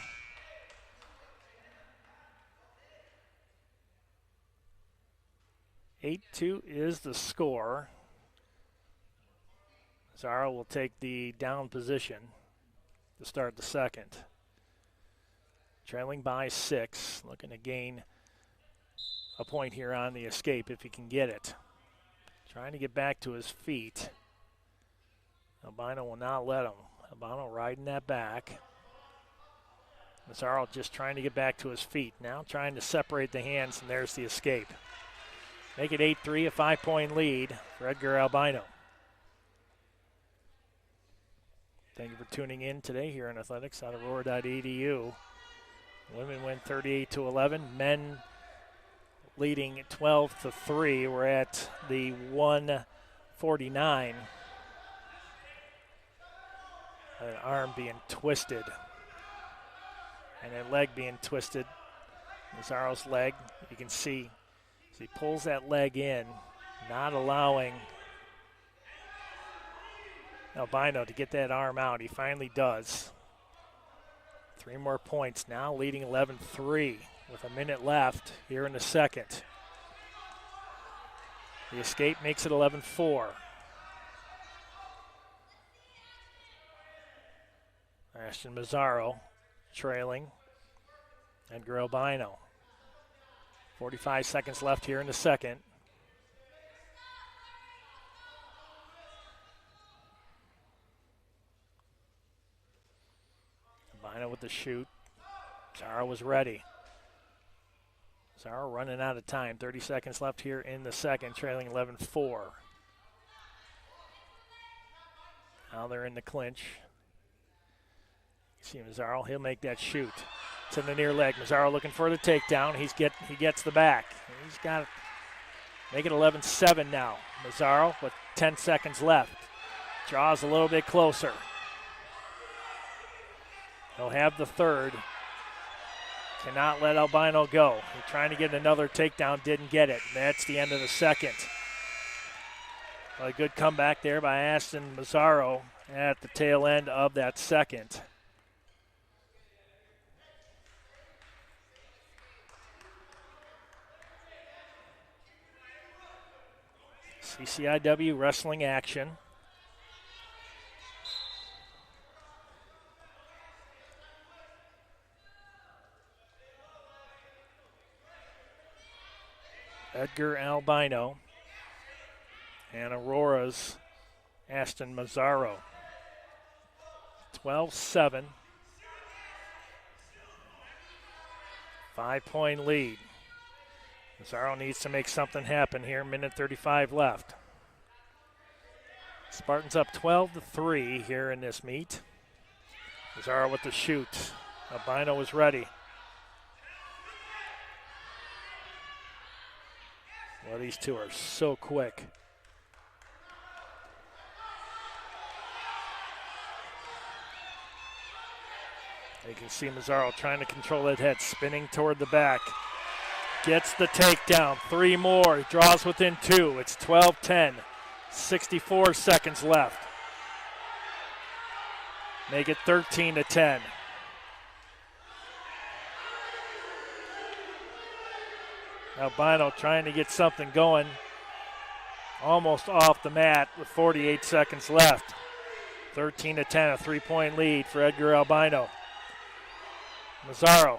(8-2) is the score. Mazzaro will take the down position to start the second. Trailing by 6, looking to gain a point here on the escape if he can get it. Trying to get back to his feet. Albino will not let him. Albino riding that back. Mazzaro just trying to get back to his feet. Now trying to separate the hands, and there's the escape. Make it 8-3, a 5-point lead for Edgar Albino. Thank you for tuning in today here in athletics on Aurora.edu. Women win 38-11. Men leading 12-3. We're at the 149. An arm being twisted. And a leg being twisted. Mazzaro's leg, you can see as he pulls that leg in, not allowing Albino to get that arm out. He finally does. 3 more points now, leading 11-3 with a minute left here in the second. The escape makes it 11-4. Ashton Mazzaro trailing Edgar Albino. 45 seconds left here in the second. Albino with the shoot. Mazzaro was ready. Mazzaro running out of time. 30 seconds left here in the second, trailing 11-4. Now they're in the clinch. You see Mazzaro, he'll make that shoot. It's in the near leg. Mazzaro looking for the takedown. He gets the back. He's got to make it 11-7 now. Mazzaro with 10 seconds left. Draws a little bit closer. He'll have the third. Cannot let Albino go. He's trying to get another takedown, didn't get it. That's the end of the second. Well, a good comeback there by Ashton Mazzaro at the tail end of that second. CCIW wrestling action. Edgar Albino and Aurora's Ashton Mazzaro. 12-7. 5-point lead. Mazzaro needs to make something happen here. Minute 35 left. Spartans up 12-3 here in this meet. Mazzaro with the shoot. Albino is ready. Well, these two are so quick. You can see Mazzaro trying to control that head, spinning toward the back. Gets the takedown. 3 more. He draws within 2. It's 12-10. 64 seconds left. Make it 13-10. Albino trying to get something going. Almost off the mat with 48 seconds left. 13-10, a 3-point lead for Edgar Albino. Mazzaro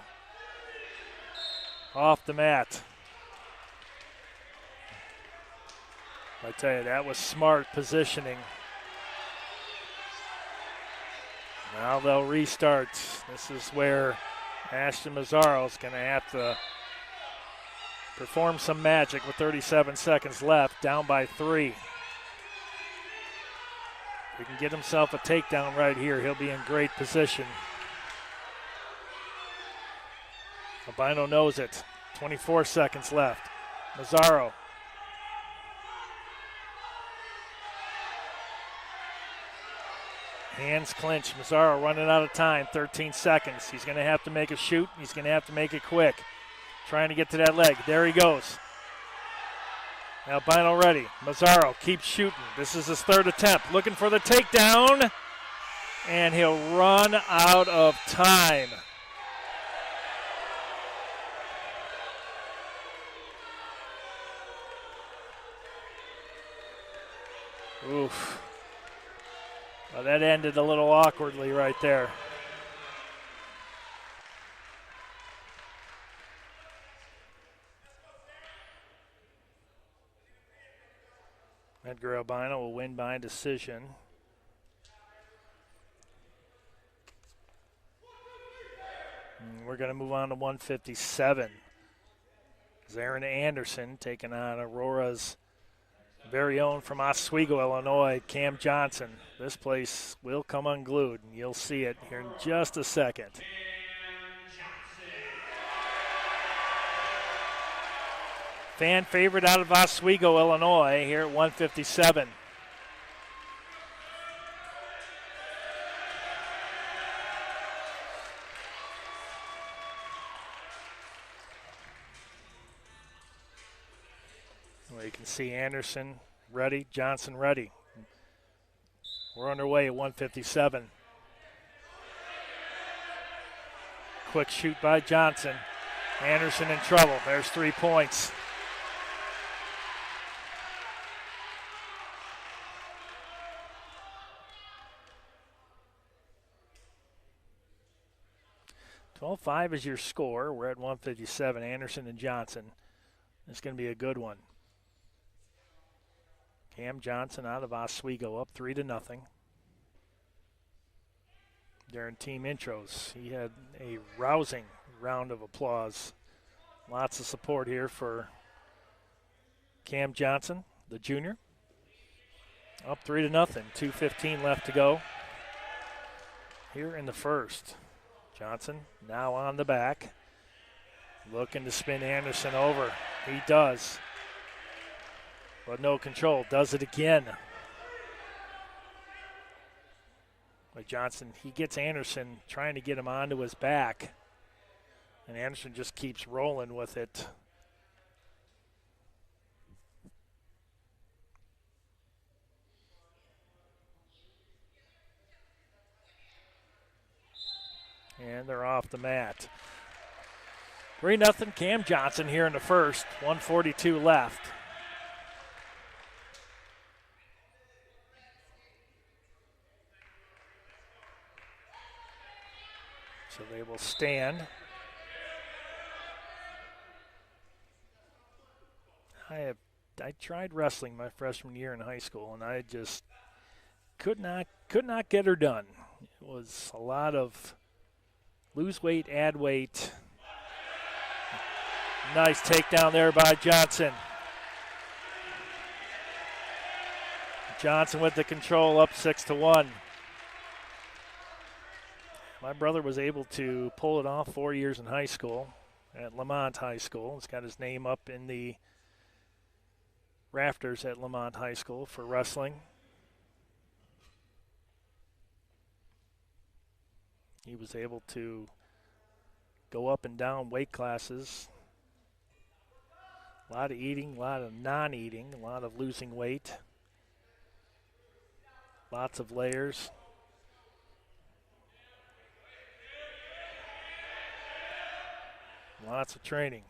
off the mat. I tell you, that was smart positioning. Now they'll restart. This is where Ashton Mazzaro is going to have to perform some magic with 37 seconds left, down by 3. If he can get himself a takedown right here, he'll be in great position. Albino knows it. 24 seconds left. Mazzaro. Hands clinch. Mazzaro running out of time. 13 seconds. He's going to have to make a shoot. He's going to have to make it quick. Trying to get to that leg. There he goes. Albino ready. Mazzaro keeps shooting. This is his third attempt. Looking for the takedown. And he'll run out of time. Oof. Well, that ended a little awkwardly right there. Edgar Albino will win by decision. And we're going to move on to 157. Zarin Anderson taking on Aurora's very own from Oswego, Illinois, Cam Johnson. This place will come unglued, and you'll see it here in just a second. Fan favorite out of Oswego, Illinois, here at 157. Well, you can see Anderson ready, Johnson ready. We're underway at 157. quick shoot by Johnson. Anderson in trouble. There's 3 points. "12-5 is your score. We're at 157. Anderson and Johnson. It's going to be a good one. Cam Johnson out of Oswego up 3-0. During team intros, he had a rousing round of applause. Lots of support here for Cam Johnson, the junior. Up 3-0, 2:15 left to go here in the first. Johnson now on the back, looking to spin Anderson over. He does, but no control. Does it again. But Johnson, he gets Anderson trying to get him onto his back, and Anderson just keeps rolling with it. And they're off the mat. 3-0 Cam Johnson here in the first. 1:42 left. So they will stand. I tried wrestling my freshman year in high school, and I just could not get her done. It was a lot of lose weight, add weight. Nice takedown there by Johnson. Johnson with the control, up 6-1. My brother was able to pull it off 4 years in high school at Lamont High School. He's got his name up in the rafters at Lamont High School for wrestling. He was able to go up and down weight classes. A lot of eating, a lot of non-eating, a lot of losing weight. Lots of layers. Lots of training.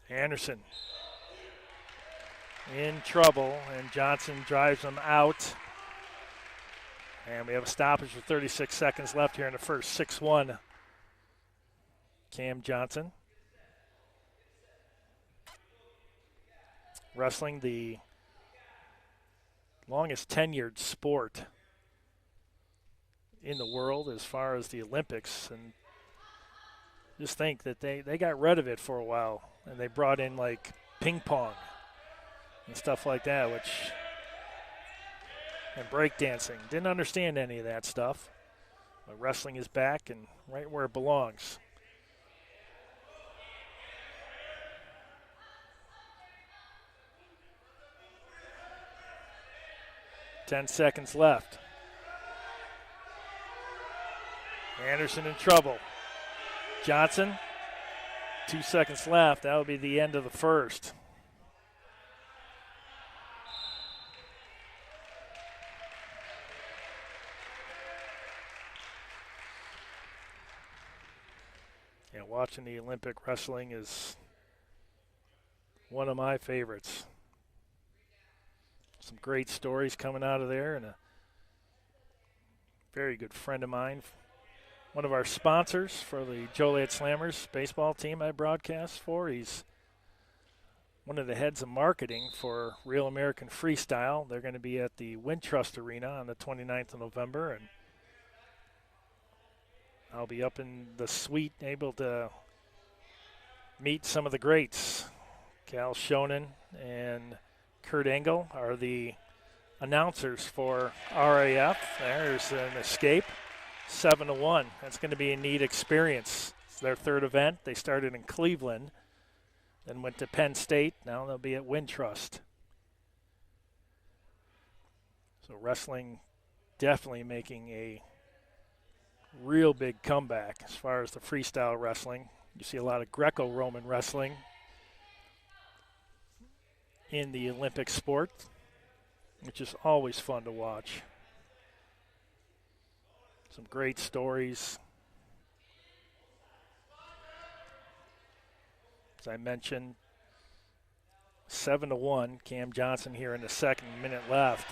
Anderson in trouble, and Johnson drives him out. And we have a stoppage with 36 seconds left here in the first. 6-1, Cam Johnson. Wrestling, the longest tenured sport in the world as far as the Olympics. And just think that they got rid of it for a while, and they brought in like ping pong and stuff like that, and breakdancing. Didn't understand any of that stuff. But wrestling is back and right where it belongs. Ten seconds left. Anderson in trouble. Johnson, 2 seconds left. That would be the end of the first. Yeah, watching the Olympic wrestling is one of my favorites. Some great stories coming out of there, and a very good friend of mine, one of our sponsors for the Joliet Slammers baseball team I broadcast for. He's one of the heads of marketing for Real American Freestyle. They're going to be at the Wintrust Arena on the 29th of November, and I'll be up in the suite able to meet some of the greats. Cal Shonen and Kurt Engel are the announcers for RAF. There's an escape, 7-1. That's going to be a neat experience. It's their third event. They started in Cleveland, then went to Penn State. Now they'll be at Wintrust. So wrestling definitely making a real big comeback as far as the freestyle wrestling. You see a lot of Greco-Roman wrestling in the Olympic sport, which is always fun to watch. Some great stories. As I mentioned, 7-1. Cam Johnson here in the second, minute left.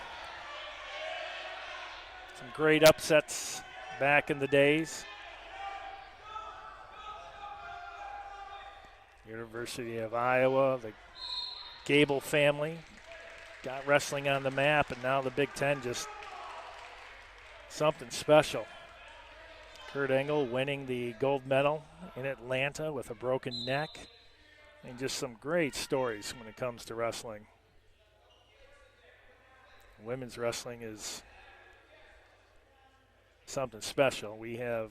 Some great upsets back in the days. University of Iowa, the Gable family got wrestling on the map, and now the Big Ten just something special. Kurt Engel winning the gold medal in Atlanta with a broken neck. And just some great stories when it comes to wrestling. Women's wrestling is something special. We have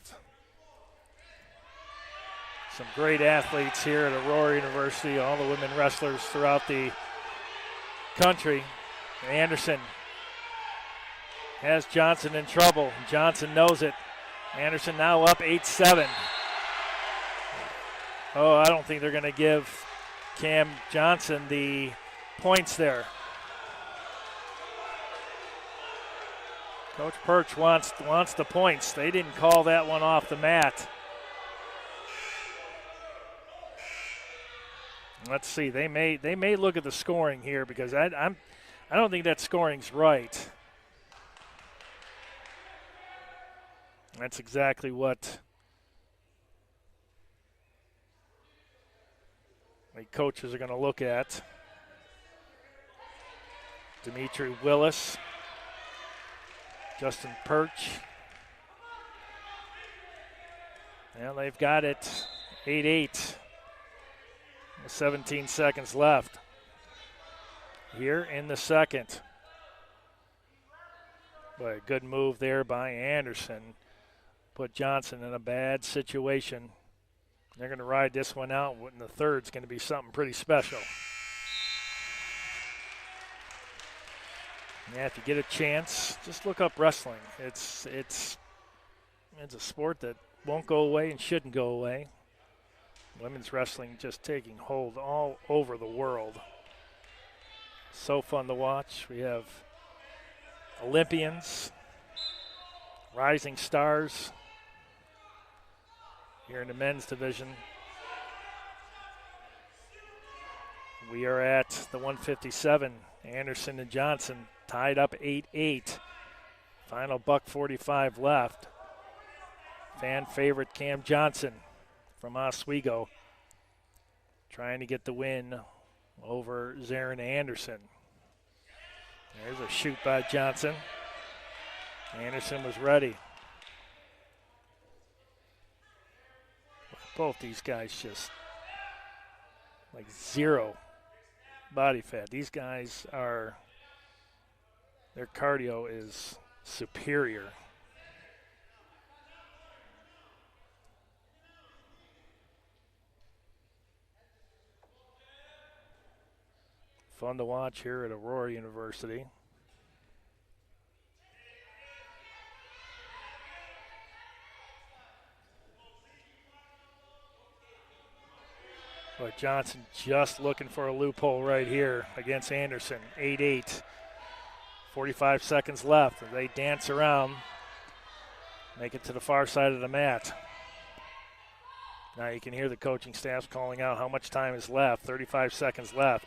some great athletes here at Aurora University, all the women wrestlers throughout the country. Anderson has Johnson in trouble. Johnson knows it. Anderson now up 8-7. Oh, I don't think they're going to give Cam Johnson the points there. Coach Perch wants the points. They didn't call that one off the mat. Let's see. They may look at the scoring here because I don't think that scoring's right. That's exactly what the coaches are going to look at. Dimitri Willis, Justin Perch. Well, they've got it 8-8. 17 seconds left here in the second. But a good move there by Anderson. Put Johnson in a bad situation. They're going to ride this one out, and the third's going to be something pretty special. Yeah, if you get a chance, just look up wrestling. It's a sport that won't go away and shouldn't go away. Women's wrestling just taking hold all over the world. So fun to watch. We have Olympians, rising stars here in the men's division. We are at the 157. Anderson and Johnson tied up 8-8. Final $1:45 left. Fan favorite Cam Johnson from Oswego trying to get the win over Zarin Anderson. There's a shoot by Johnson. Anderson was ready. Both these guys just like zero body fat. These guys are, their cardio is superior. Fun to watch here at Aurora University. But Johnson just looking for a loophole right here against Anderson. 8-8. 45 seconds left. They dance around, make it to the far side of the mat. Now you can hear the coaching staff calling out how much time is left. 35 seconds left.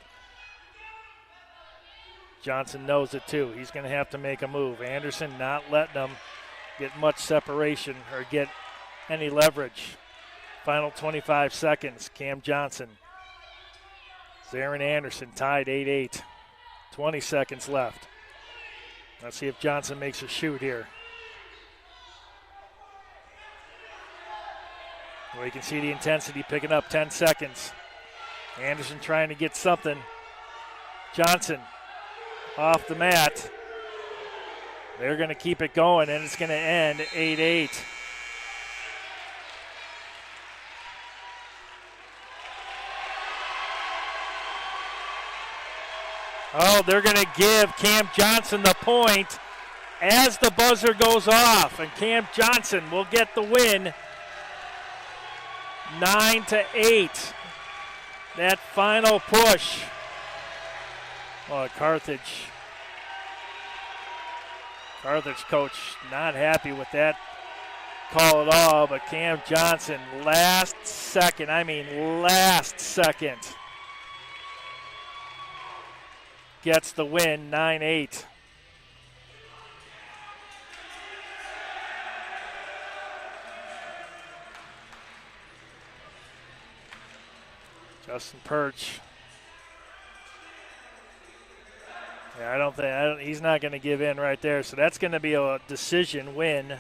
Johnson knows it too. He's going to have to make a move. Anderson not letting them get much separation or get any leverage. Final 25 seconds. Cam Johnson. Zarin Anderson tied 8-8. 20 seconds left. Let's see if Johnson makes a shoot here. Well, you can see the intensity picking up. 10 seconds. Anderson trying to get something. Johnson off the mat. They're going to keep it going, and it's going to end 8-8. Oh, they're going to give Cam Johnson the point as the buzzer goes off, and Cam Johnson will get the win. 9-8. That final push. Oh, Carthage coach not happy with that call it all, but Cam Johnson, last second, gets the win, 9-8. Justin Perch. Yeah, he's not going to give in right there. So that's going to be a decision win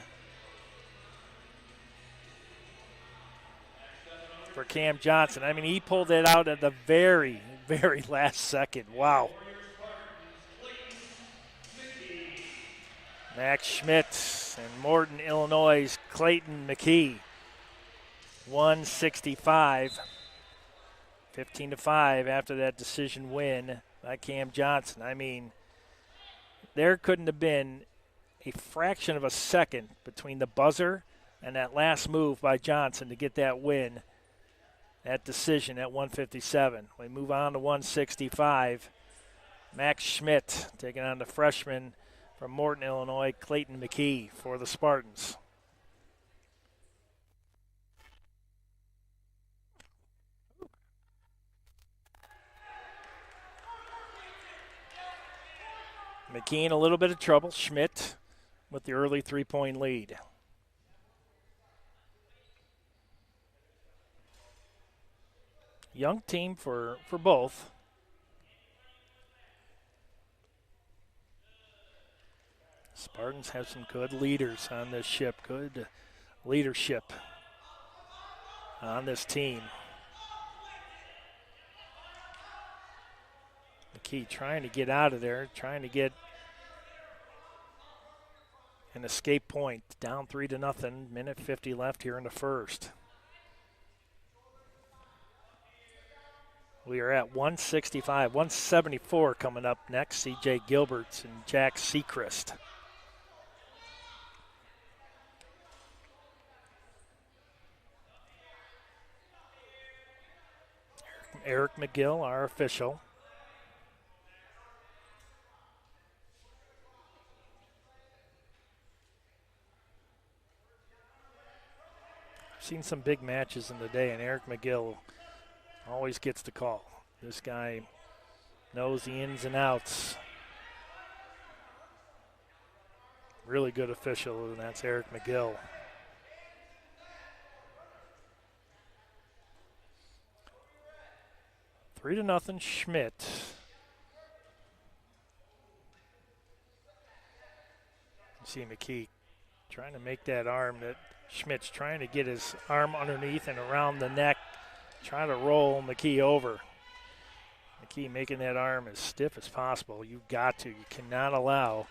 for Cam Johnson. I mean, he pulled it out at the very, very last second. Wow. Max Schmidt and Morton, Illinois' Clayton McKee. 165. 15-5 after that decision win by Cam Johnson. I mean, there couldn't have been a fraction of a second between the buzzer and that last move by Johnson to get that win, that decision at 157. We move on to 165. Max Schmidt taking on the freshman from Morton, Illinois, Clayton McKee for the Spartans. McKee in a little bit of trouble. Schmidt with the early three-point lead. Young team for both. Spartans have some good leaders on this ship, good leadership on this team. McKee trying to get out of there, trying to get an escape point. Down 3-0, minute 50 left here in the first. We are at 165, 174 coming up next. C.J. Gilberts and Jack Seacrest. Eric McGill, our official. I've seen some big matches in the day, and Eric McGill always gets the call. This guy knows the ins and outs. Really good official, and that's Eric McGill. Three to nothing, Schmidt. You see McKee trying to make that arm that Schmidt's trying to get his arm underneath and around the neck, trying to roll McKee over. McKee making that arm as stiff as possible. You cannot allow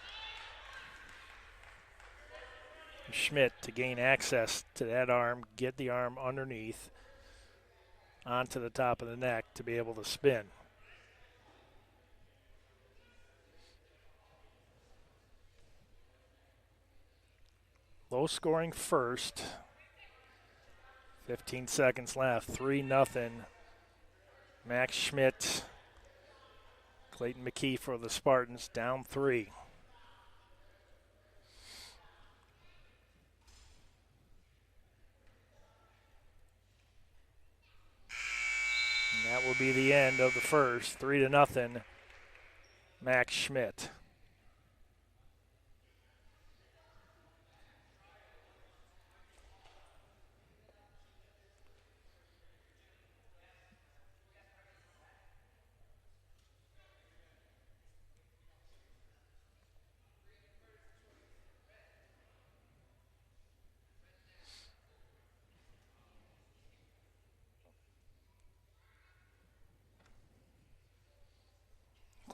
Schmidt to gain access to that arm, get the arm underneath onto the top of the neck to be able to spin. Low scoring first. 15 seconds left. 3-0. Max Schmidt, Clayton McKee for the Spartans, down 3. And that will be the end of the first. 3-0. Max Schmidt.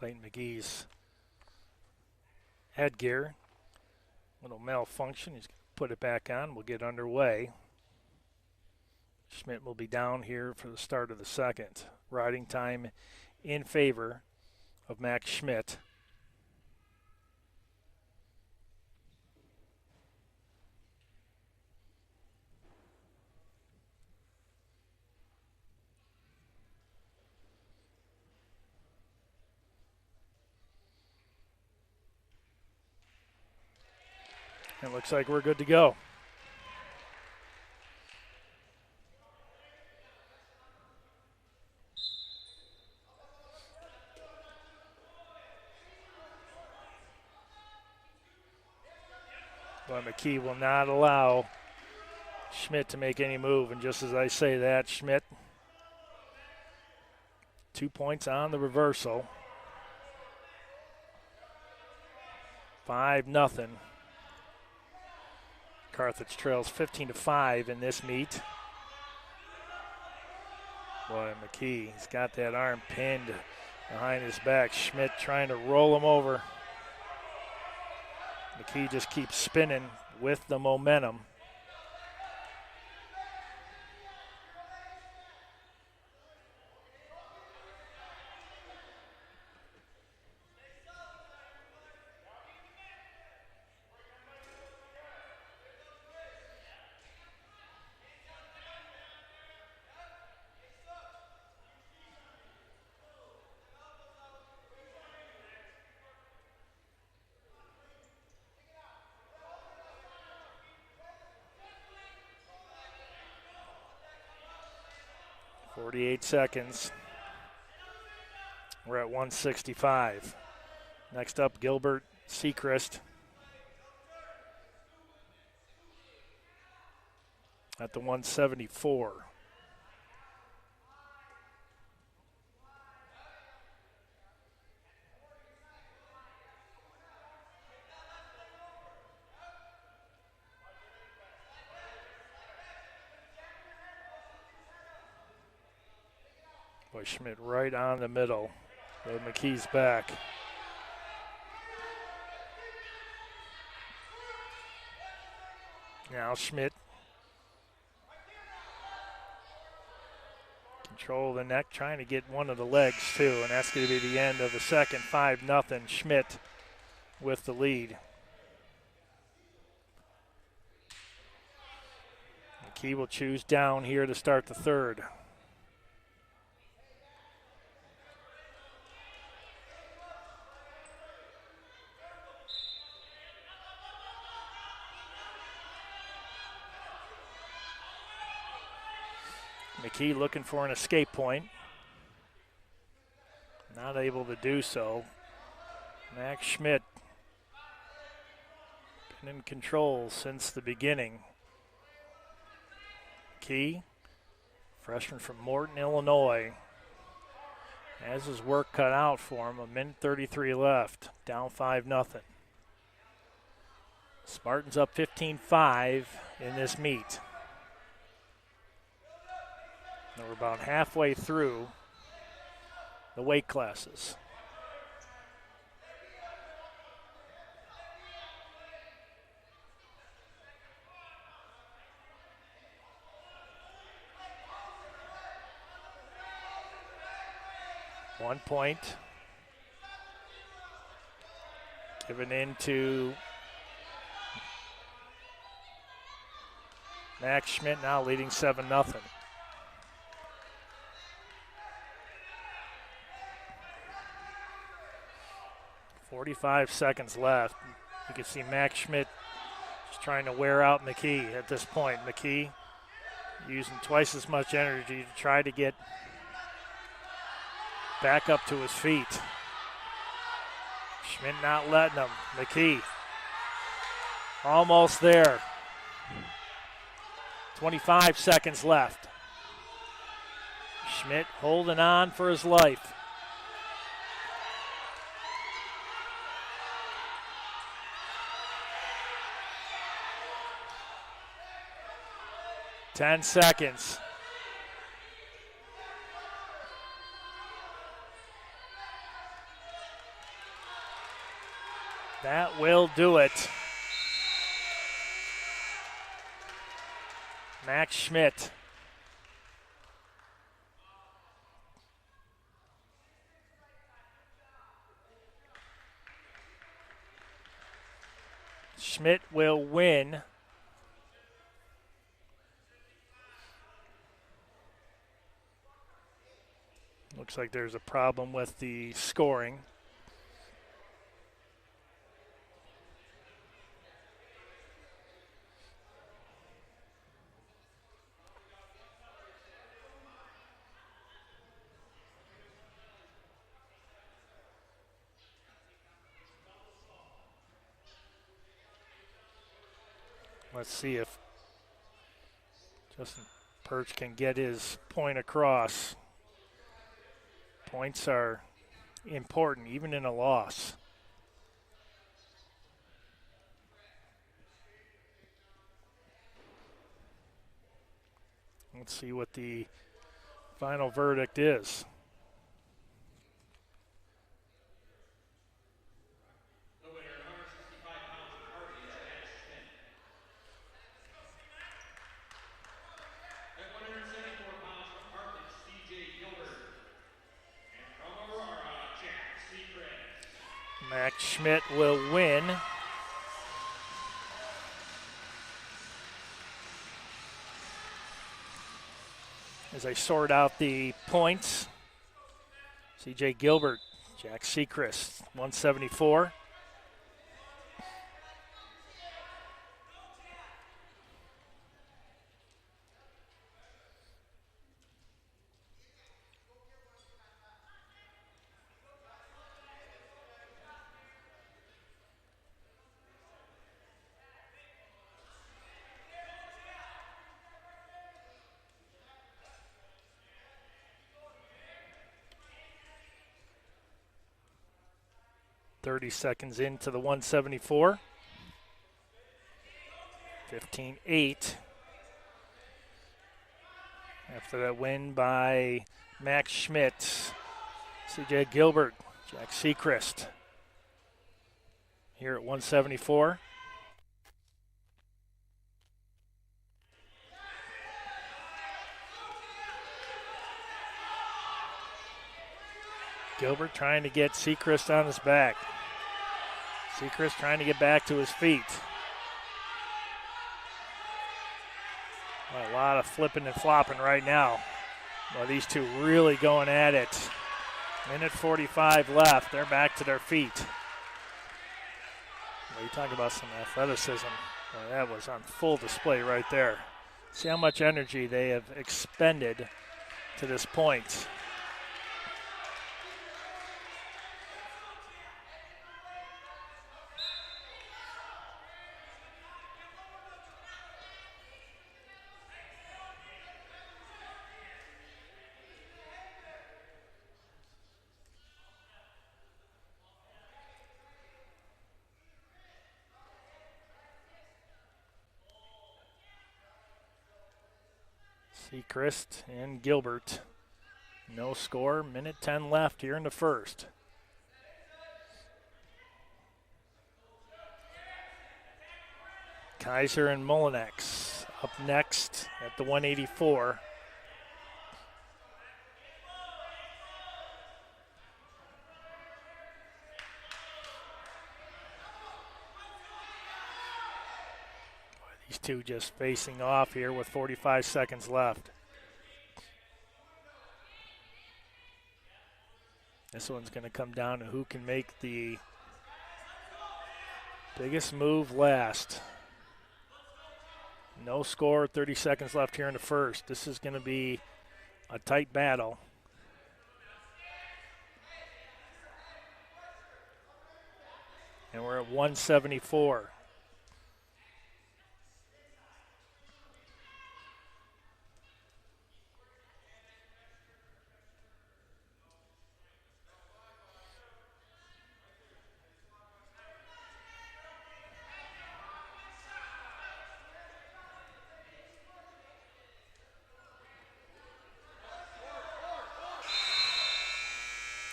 Clayton McGee's headgear, little malfunction. He's going to put it back on. We'll get underway. Schmidt will be down here for the start of the second. Riding time in favor of Max Schmidt. It looks like we're good to go. But McKee will not allow Schmidt to make any move. And just as I say that, Schmidt, 2 points on the reversal. 5-0. Carthage trails 15-5 in this meet. Boy, McKee, he's got that arm pinned behind his back. Schmidt trying to roll him over. McKee just keeps spinning with the momentum. .48 seconds. We're at 165. Next up, Gilbert Sechrist at the 174. Boy, Schmidt right on the middle. But McKee's back. Now Schmidt. Control the neck, trying to get one of the legs too, and that's going to be the end of the second. 5-0. Schmidt with the lead. McKee will choose down here to start the third. McKee looking for an escape point. Not able to do so. Max Schmidt been in control since the beginning. McKee, freshman from Morton, Illinois, has his work cut out for him. 1:33 left, down 5-0. Spartans up 15-5 in this meet. And we're about halfway through the weight classes. One point given into Max Schmidt, now leading 7-0. 45 seconds left. You can see Max Schmidt just trying to wear out McKee at this point. McKee using twice as much energy to try to get back up to his feet. Schmidt not letting him. McKee almost there. 25 seconds left. Schmidt holding on for his life. Ten seconds. That will do it. Max Schmidt. Schmidt will win. Looks like there's a problem with the scoring. Let's see if Justin Perch can get his point across. Points are important, even in a loss. Let's see what the final verdict is. The winner, 165 pounds of Carthage, Matt Schmidt. At 174 pounds from Carthage, C.J. Gilbert. And from Aurora, Jack Seacrest. Max Schmidt will win. As I sort out the points, C.J. Gilbert, Jack Seacrest, 174. .30 seconds into the 174. 15-8. After that win by Max Schmidt, C.J. Gilbert, Jack Seacrest here at 174. Gilbert trying to get Seacrest on his back. Seacrest trying to get back to his feet. A lot of flipping and flopping right now. Well, these two really going at it. Minute 45 left. They're back to their feet. Well, you talk about some athleticism. Well, that was on full display right there. See how much energy they have expended to this point. Seacrest and Gilbert. No score, minute 10 left here in the first. Kaiser and Molinex up next at the 184. These two just facing off here with 45 seconds left. This one's going to come down to who can make the biggest move last. No score, 30 seconds left here in the first. This is going to be a tight battle. And we're at 174.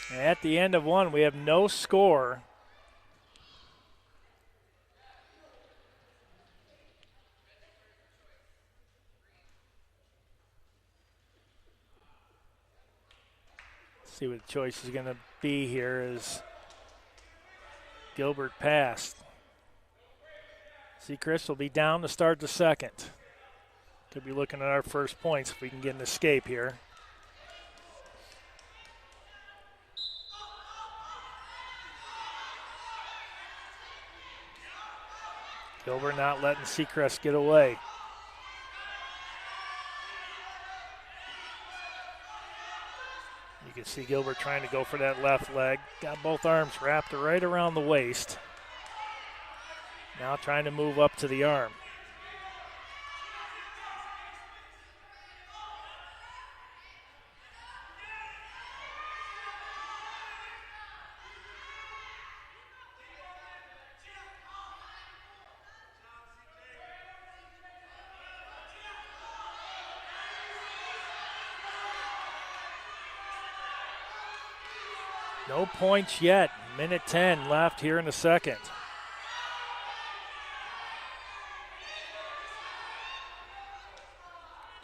At the end of one, we have no score. See what the choice is going to be here as Gilbert passed. Seacrest will be down to start the second. Could be looking at our first points if we can get an escape here. Gilbert not letting Seacrest get away. You can see Gilbert trying to go for that left leg. Got both arms wrapped right around the waist. Now trying to move up to the arm. No points yet. Minute 10 left here in the second.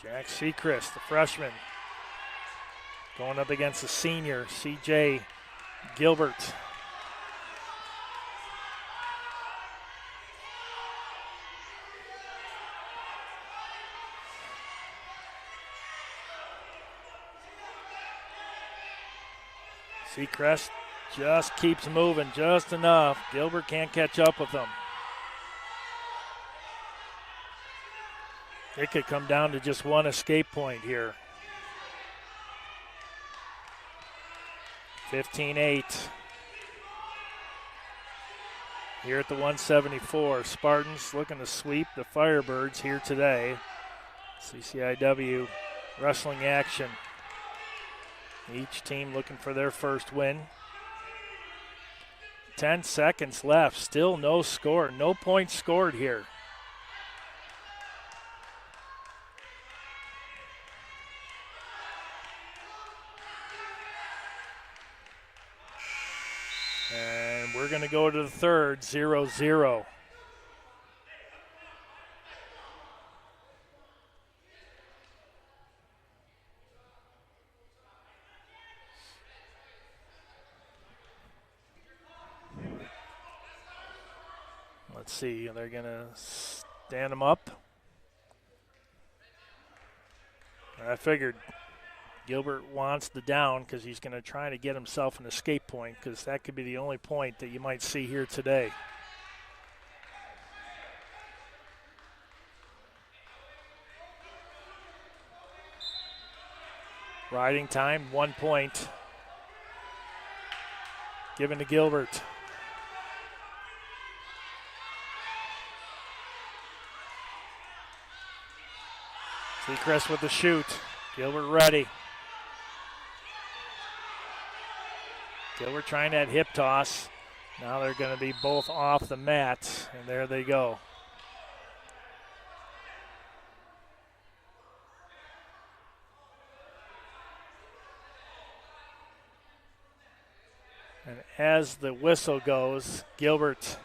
Jack Seacrest, the freshman, going up against the senior, C.J. Gilbert. Seacrest just keeps moving just enough. Gilbert can't catch up with him. It could come down to just one escape point here. 15-8. Here at the 174. Spartans looking to sweep the Firebirds here today. CCIW wrestling action. Each team looking for their first win. 10 seconds left. Still no score. No points scored here. And we're going to go to the third, 0-0. Let's see, they're going to stand them up. I figured Gilbert wants the down because he's going to try to get himself an escape point, because that could be the only point that you might see here today. Riding time, 1 point. Given to Gilbert. Seacrest with the shoot. Gilbert ready. Gilbert trying that hip toss. Now they're going to be both off the mat, and there they go. And as the whistle goes, Gilbert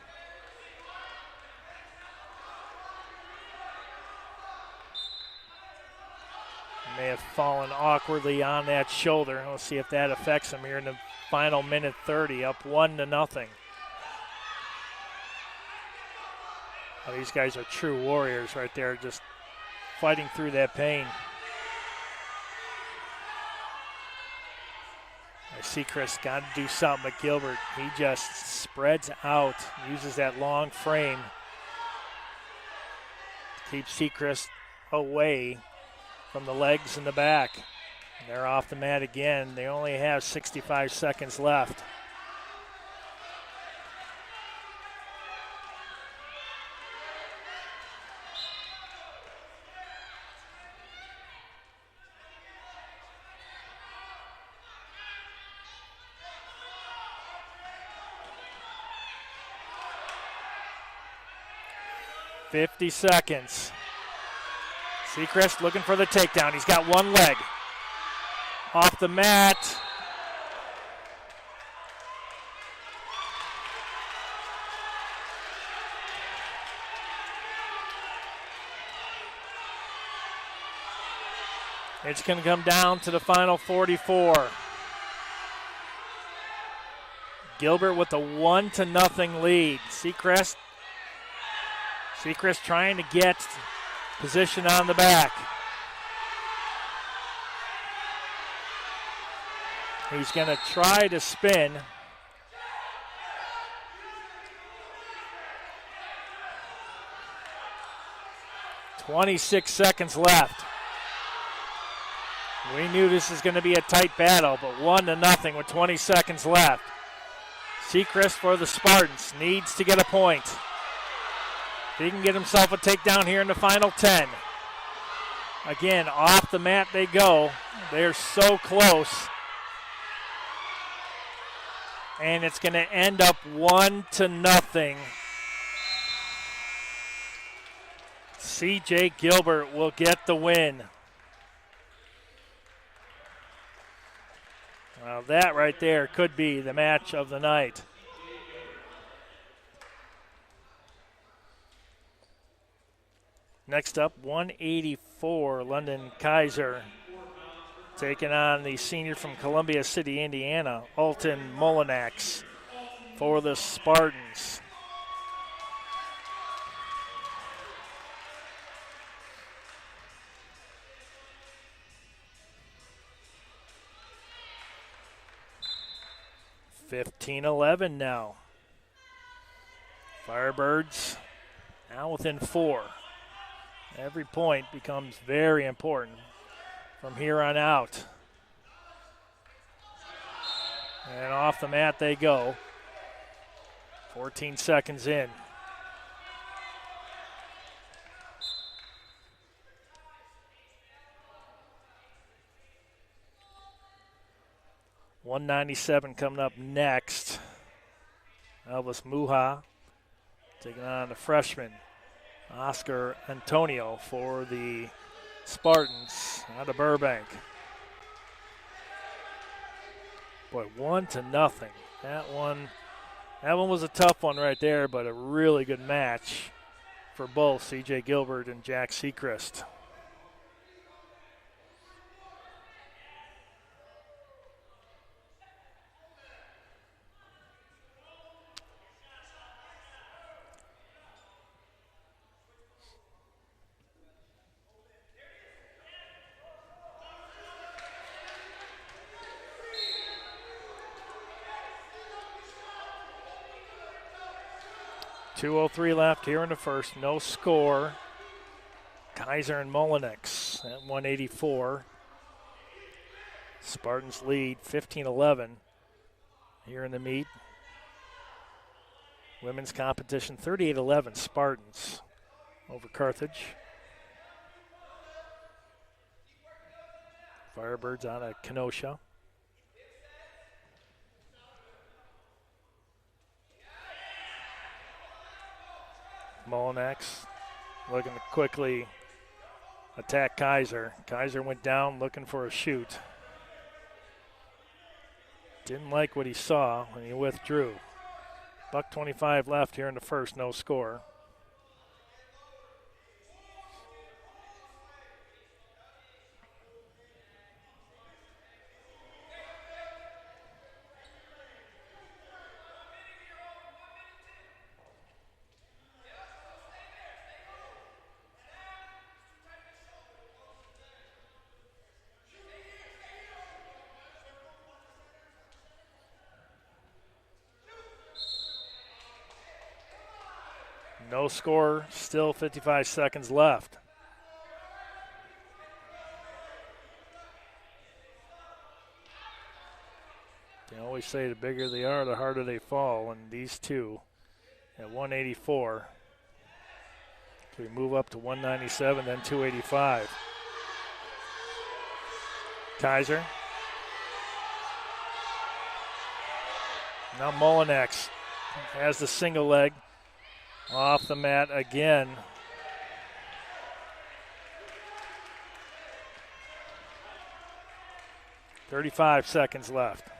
may have fallen awkwardly on that shoulder. We'll see if that affects him here in the final minute 30, up 1-0. Oh, these guys are true warriors right there, just fighting through that pain. I see Chris got to do something, but Gilbert, he just spreads out, uses that long frame to keep Seacrest away from the legs in the back. They're off the mat again. They only have 65 seconds left. $50 seconds. Seacrest looking for the takedown. He's got one leg. Off the mat. It's going to come down to the final 44. Gilbert with a 1-0 lead. Seacrest trying to get position on the back. He's going to try to spin. $26 seconds left. We knew this was going to be a tight battle, but 1-0 with 20 seconds left. Seacrest for the Spartans needs to get a point. If he can get himself a takedown here in the final 10. Again, off the mat they go. They're so close. And it's going to end up 1-0. C.J. Gilbert will get the win. Well, that right there could be the match of the night. Next up, 184, London Kaiser taking on the senior from Columbia City, Indiana, Alton Molinax for the Spartans. (15-11) now. Firebirds now within 4. Every point becomes very important from here on out. And off the mat they go. 14 seconds in. .197 coming up next. Elvis Muha taking on the freshman Oscar Antonio for the Spartans out of Burbank. Boy, 1-0. That one was a tough one right there, but a really good match for both C.J. Gilbert and Jack Seacrest. .203 left here in the first. No score. Kaiser and Molinax at 184. Spartans lead 15-11 here in the meet. Women's competition 38-11 Spartans over Carthage. Firebirds out of Kenosha. Molinax looking to quickly attack Kaiser. Kaiser went down looking for a shoot. Didn't like what he saw when he withdrew. $1:25 left here in the first, no score. No score, still 55 seconds left. They always say the bigger they are, the harder they fall, and these two at 184. We move up to 197, then 285. Kaiser. Now Molinax has the single leg. Off the mat again. .35 seconds left.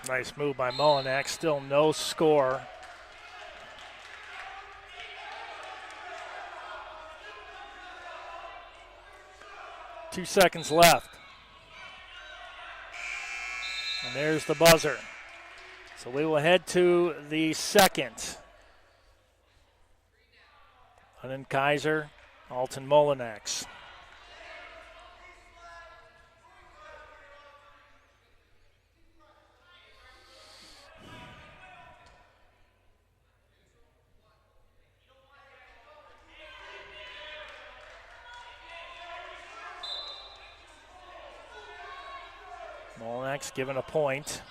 Nice move by Molinax, still no score. Two seconds left. And there's the buzzer. So we will head to the second. And then Kaiser, Alton Molinax. Molinax given a point.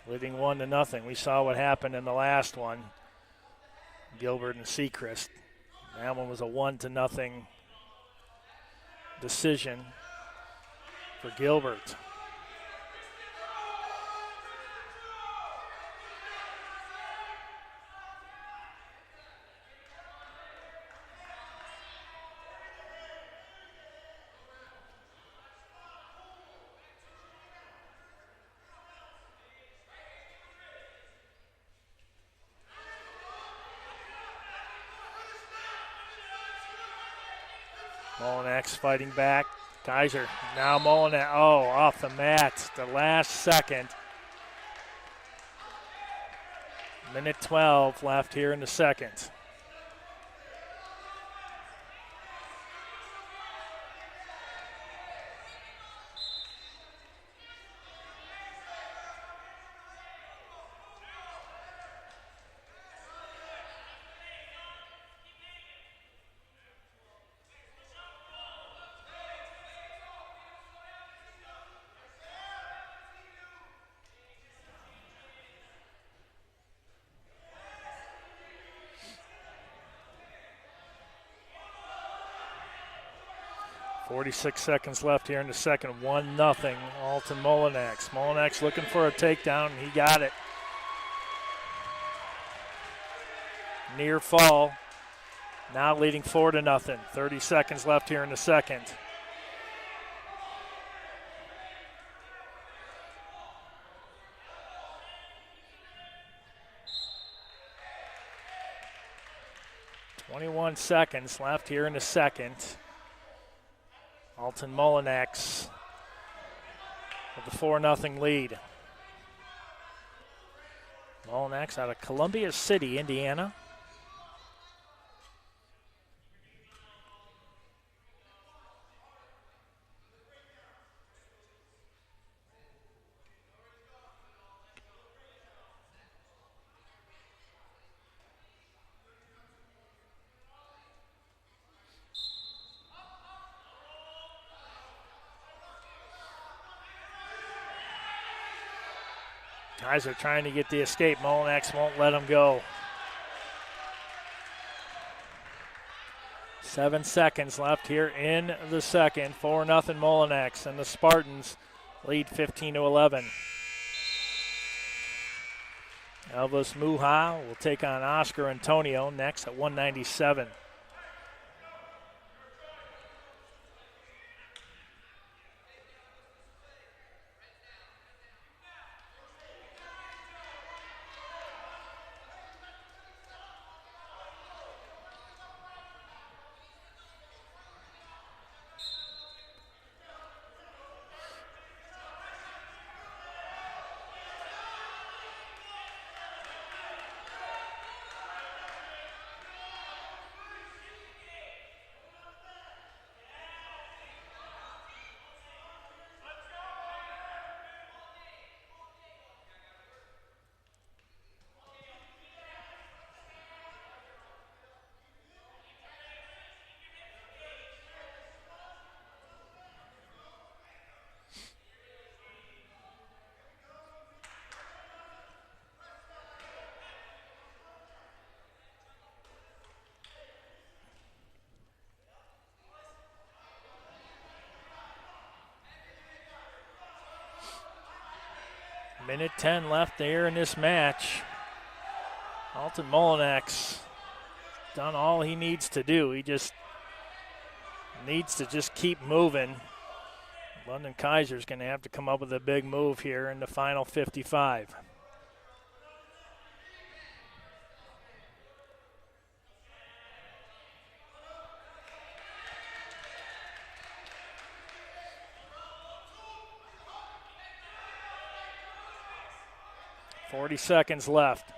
Leading 1-0. We saw what happened in the last one. Gilbert and Sechrist. That one was a 1-0 decision for Gilbert. Molinax fighting back. Kaiser, now Molinax, off the mat, the last second. Minute 12 left here in the second. .46 seconds left here in the second. 1-0, Alton Molinax. Molinax looking for a takedown. He got it. Near fall. Now leading 4-0. 30 seconds left here in the second. .21 seconds left here in the second. Alton Molinax with the 4-0 lead. Molinax out of Columbia City, Indiana. Kaiser trying to get the escape. Molinax won't let him go. 7 seconds left here in the second. 4-0 Molinax, and the Spartans lead 15-11. Elvis Muha will take on Oscar Antonio next at 197. Minute 10 left there in this match. Alton Molinax done all he needs to do. He just needs to just keep moving. London Kaiser's going to have to come up with a big move here in the final 55. .40 seconds left.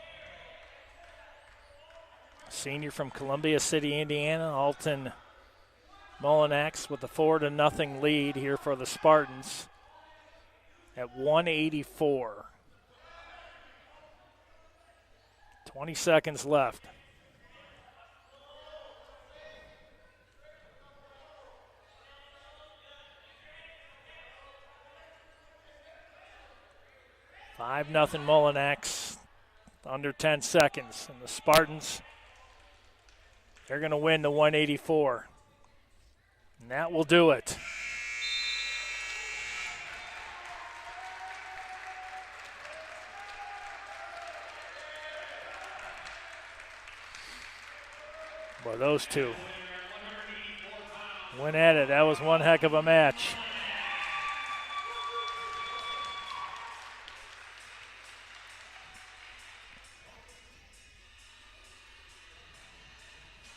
Senior from Columbia City, Indiana, Alton Molinax with the 4-0 lead here for the Spartans at 184. 20 seconds left. 5-0 Mullinax, under 10 seconds. And the Spartans, they're going to win the 184. And that will do it. Boy, those two went at it. That was one heck of a match.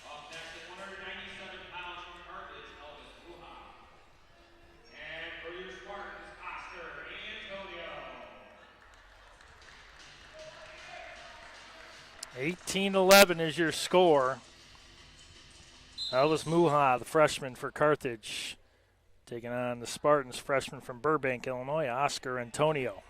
Up next at 197 pounds from Carthage, Elvis Buha. And for your Spartans, Oscar Antonio. 18-11 is your score. Elvis Muha, the freshman for Carthage, taking on the Spartans, freshman from Burbank, Illinois, Oscar Antonio.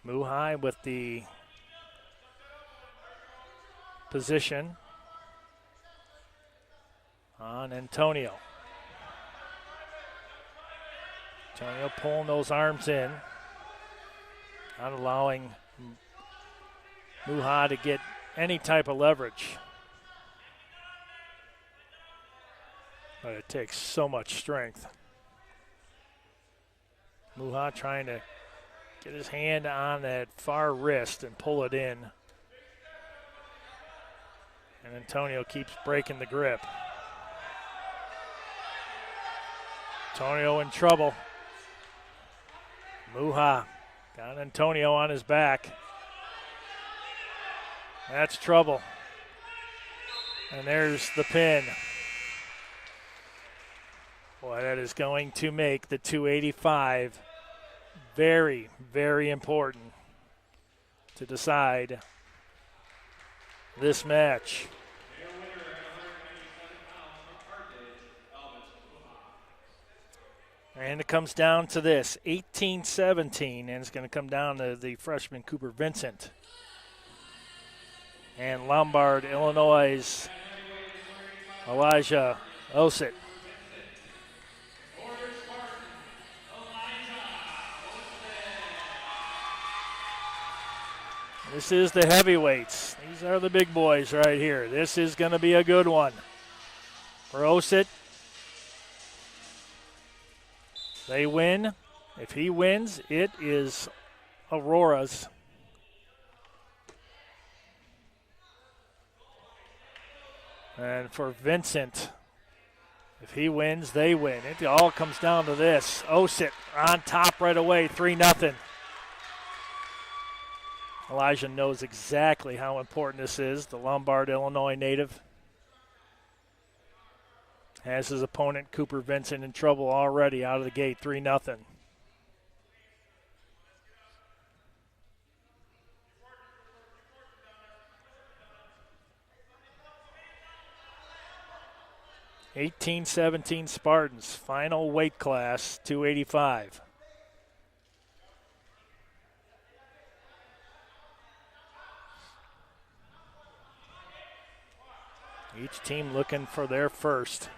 Muha with the position on Antonio. Antonio pulling those arms in, not allowing Muha to get any type of leverage. But it takes so much strength. Muha trying to get his hand on that far wrist and pull it in. And Antonio keeps breaking the grip. Antonio in trouble. Muha got Antonio on his back. That's trouble. And there's the pin. Boy, that is going to make the 285 very, very important to decide this match. Their winner at 197 pounds from Carthage, Elvis Buha. And it comes down to this, 18-17, and it's going to come down to the freshman Cooper Vincent. And Lombard, Illinois' Elijah Osett. This is the heavyweights. These are the big boys right here. This is going to be a good one. For Osett, they win. If he wins, it is Aurora's. And for Vincent, if he wins, they win. It all comes down to this. Osett on top right away, 3-0. Elijah knows exactly how important this is. The Lombard, Illinois native has his opponent, Cooper Vincent, in trouble already out of the gate, 3-0. (18-17) Spartans, final weight class, 285. Each team looking for their first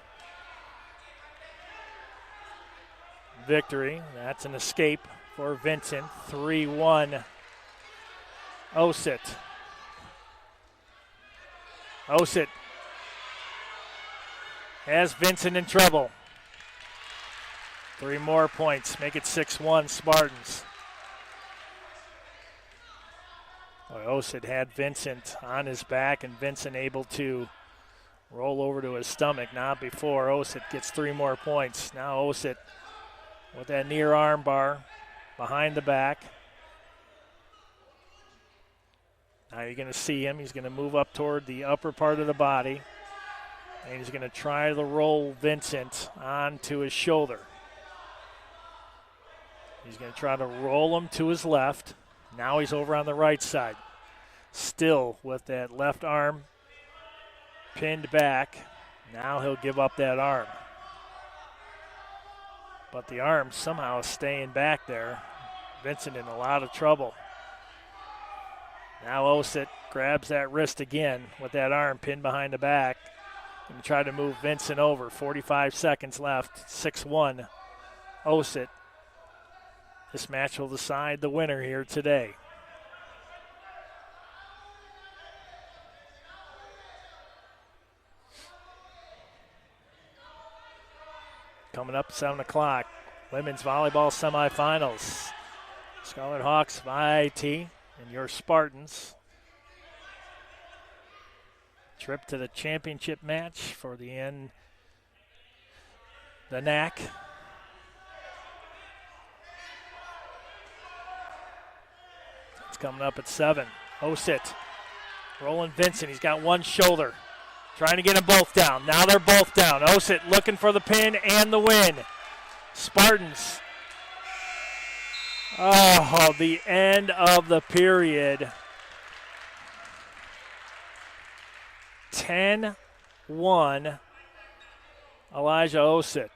victory. That's an escape for Vincent. 3-1 Osett. Osett has Vincent in trouble. 3 more points, make it 6-1 Spartans. Boy, Osett had Vincent on his back, and Vincent able to roll over to his stomach. Not before. Osett gets 3 more points. Now Osett with that near arm bar behind the back. Now you're going to see him. He's going to move up toward the upper part of the body. And he's going to try to roll Vincent onto his shoulder. He's going to try to roll him to his left. Now he's over on the right side. Still with that left arm pinned back. Now he'll give up that arm. but the arm somehow is staying back there. Vincent in a lot of trouble. Now Osit grabs that wrist again with that arm pinned behind the back and try to move Vincent over. 45 seconds left, 6-1. Osit. This match will decide the winner here today. Coming up 7 o'clock, women's volleyball semifinals. Scarlet Hawks, VIT, and your Spartans. Trip to the championship match for the NAC. It's coming up at 7. Osit, rolling Vincent. He's got one shoulder. Trying to get them both down. Now they're both down. Osit looking for the pin and the win. Spartans. Oh, the end of the period. 10-1. Elijah Osit.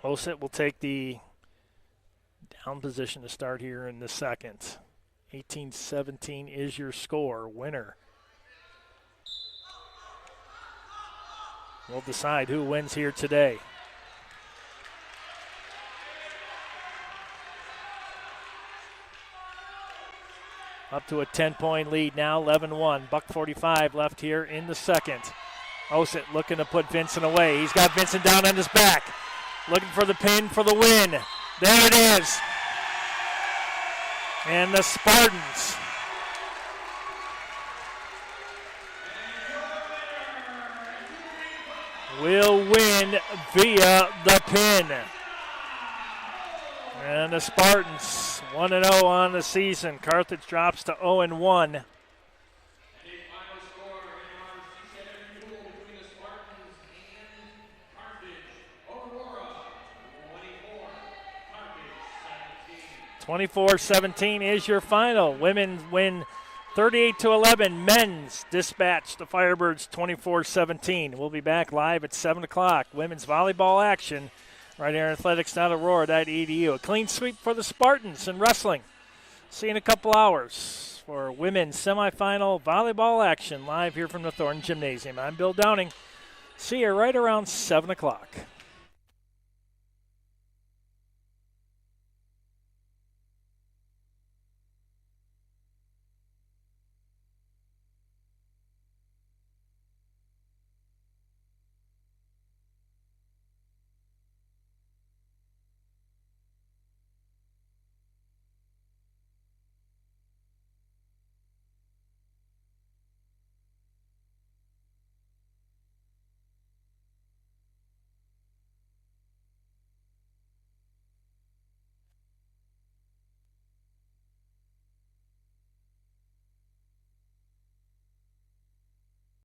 Osit will take the down position to start here in the second. 18-17 is your score. Winner will decide who wins here today. Up to a 10-point lead now, 11-1. $1:45 left here in the second. Osit looking to put Vincent away. He's got Vincent down on his back. Looking for the pin for the win. There it is. And the Spartans will win via the pin. And the Spartans 1-0 on the season. Carthage drops to 0-1. Between the Spartans and Carthage. Aurora 24, Carthage 17. 24-17 is your final. Women win 38-11. Men's dispatch the Firebirds 24-17. We'll be back live at 7 o'clock. Women's volleyball action right here at athletics.aurora.edu. A clean sweep for the Spartans in wrestling. See you in a couple hours for women's semifinal volleyball action live here from the Thornton Gymnasium. I'm Bill Downing. See you right around 7 o'clock.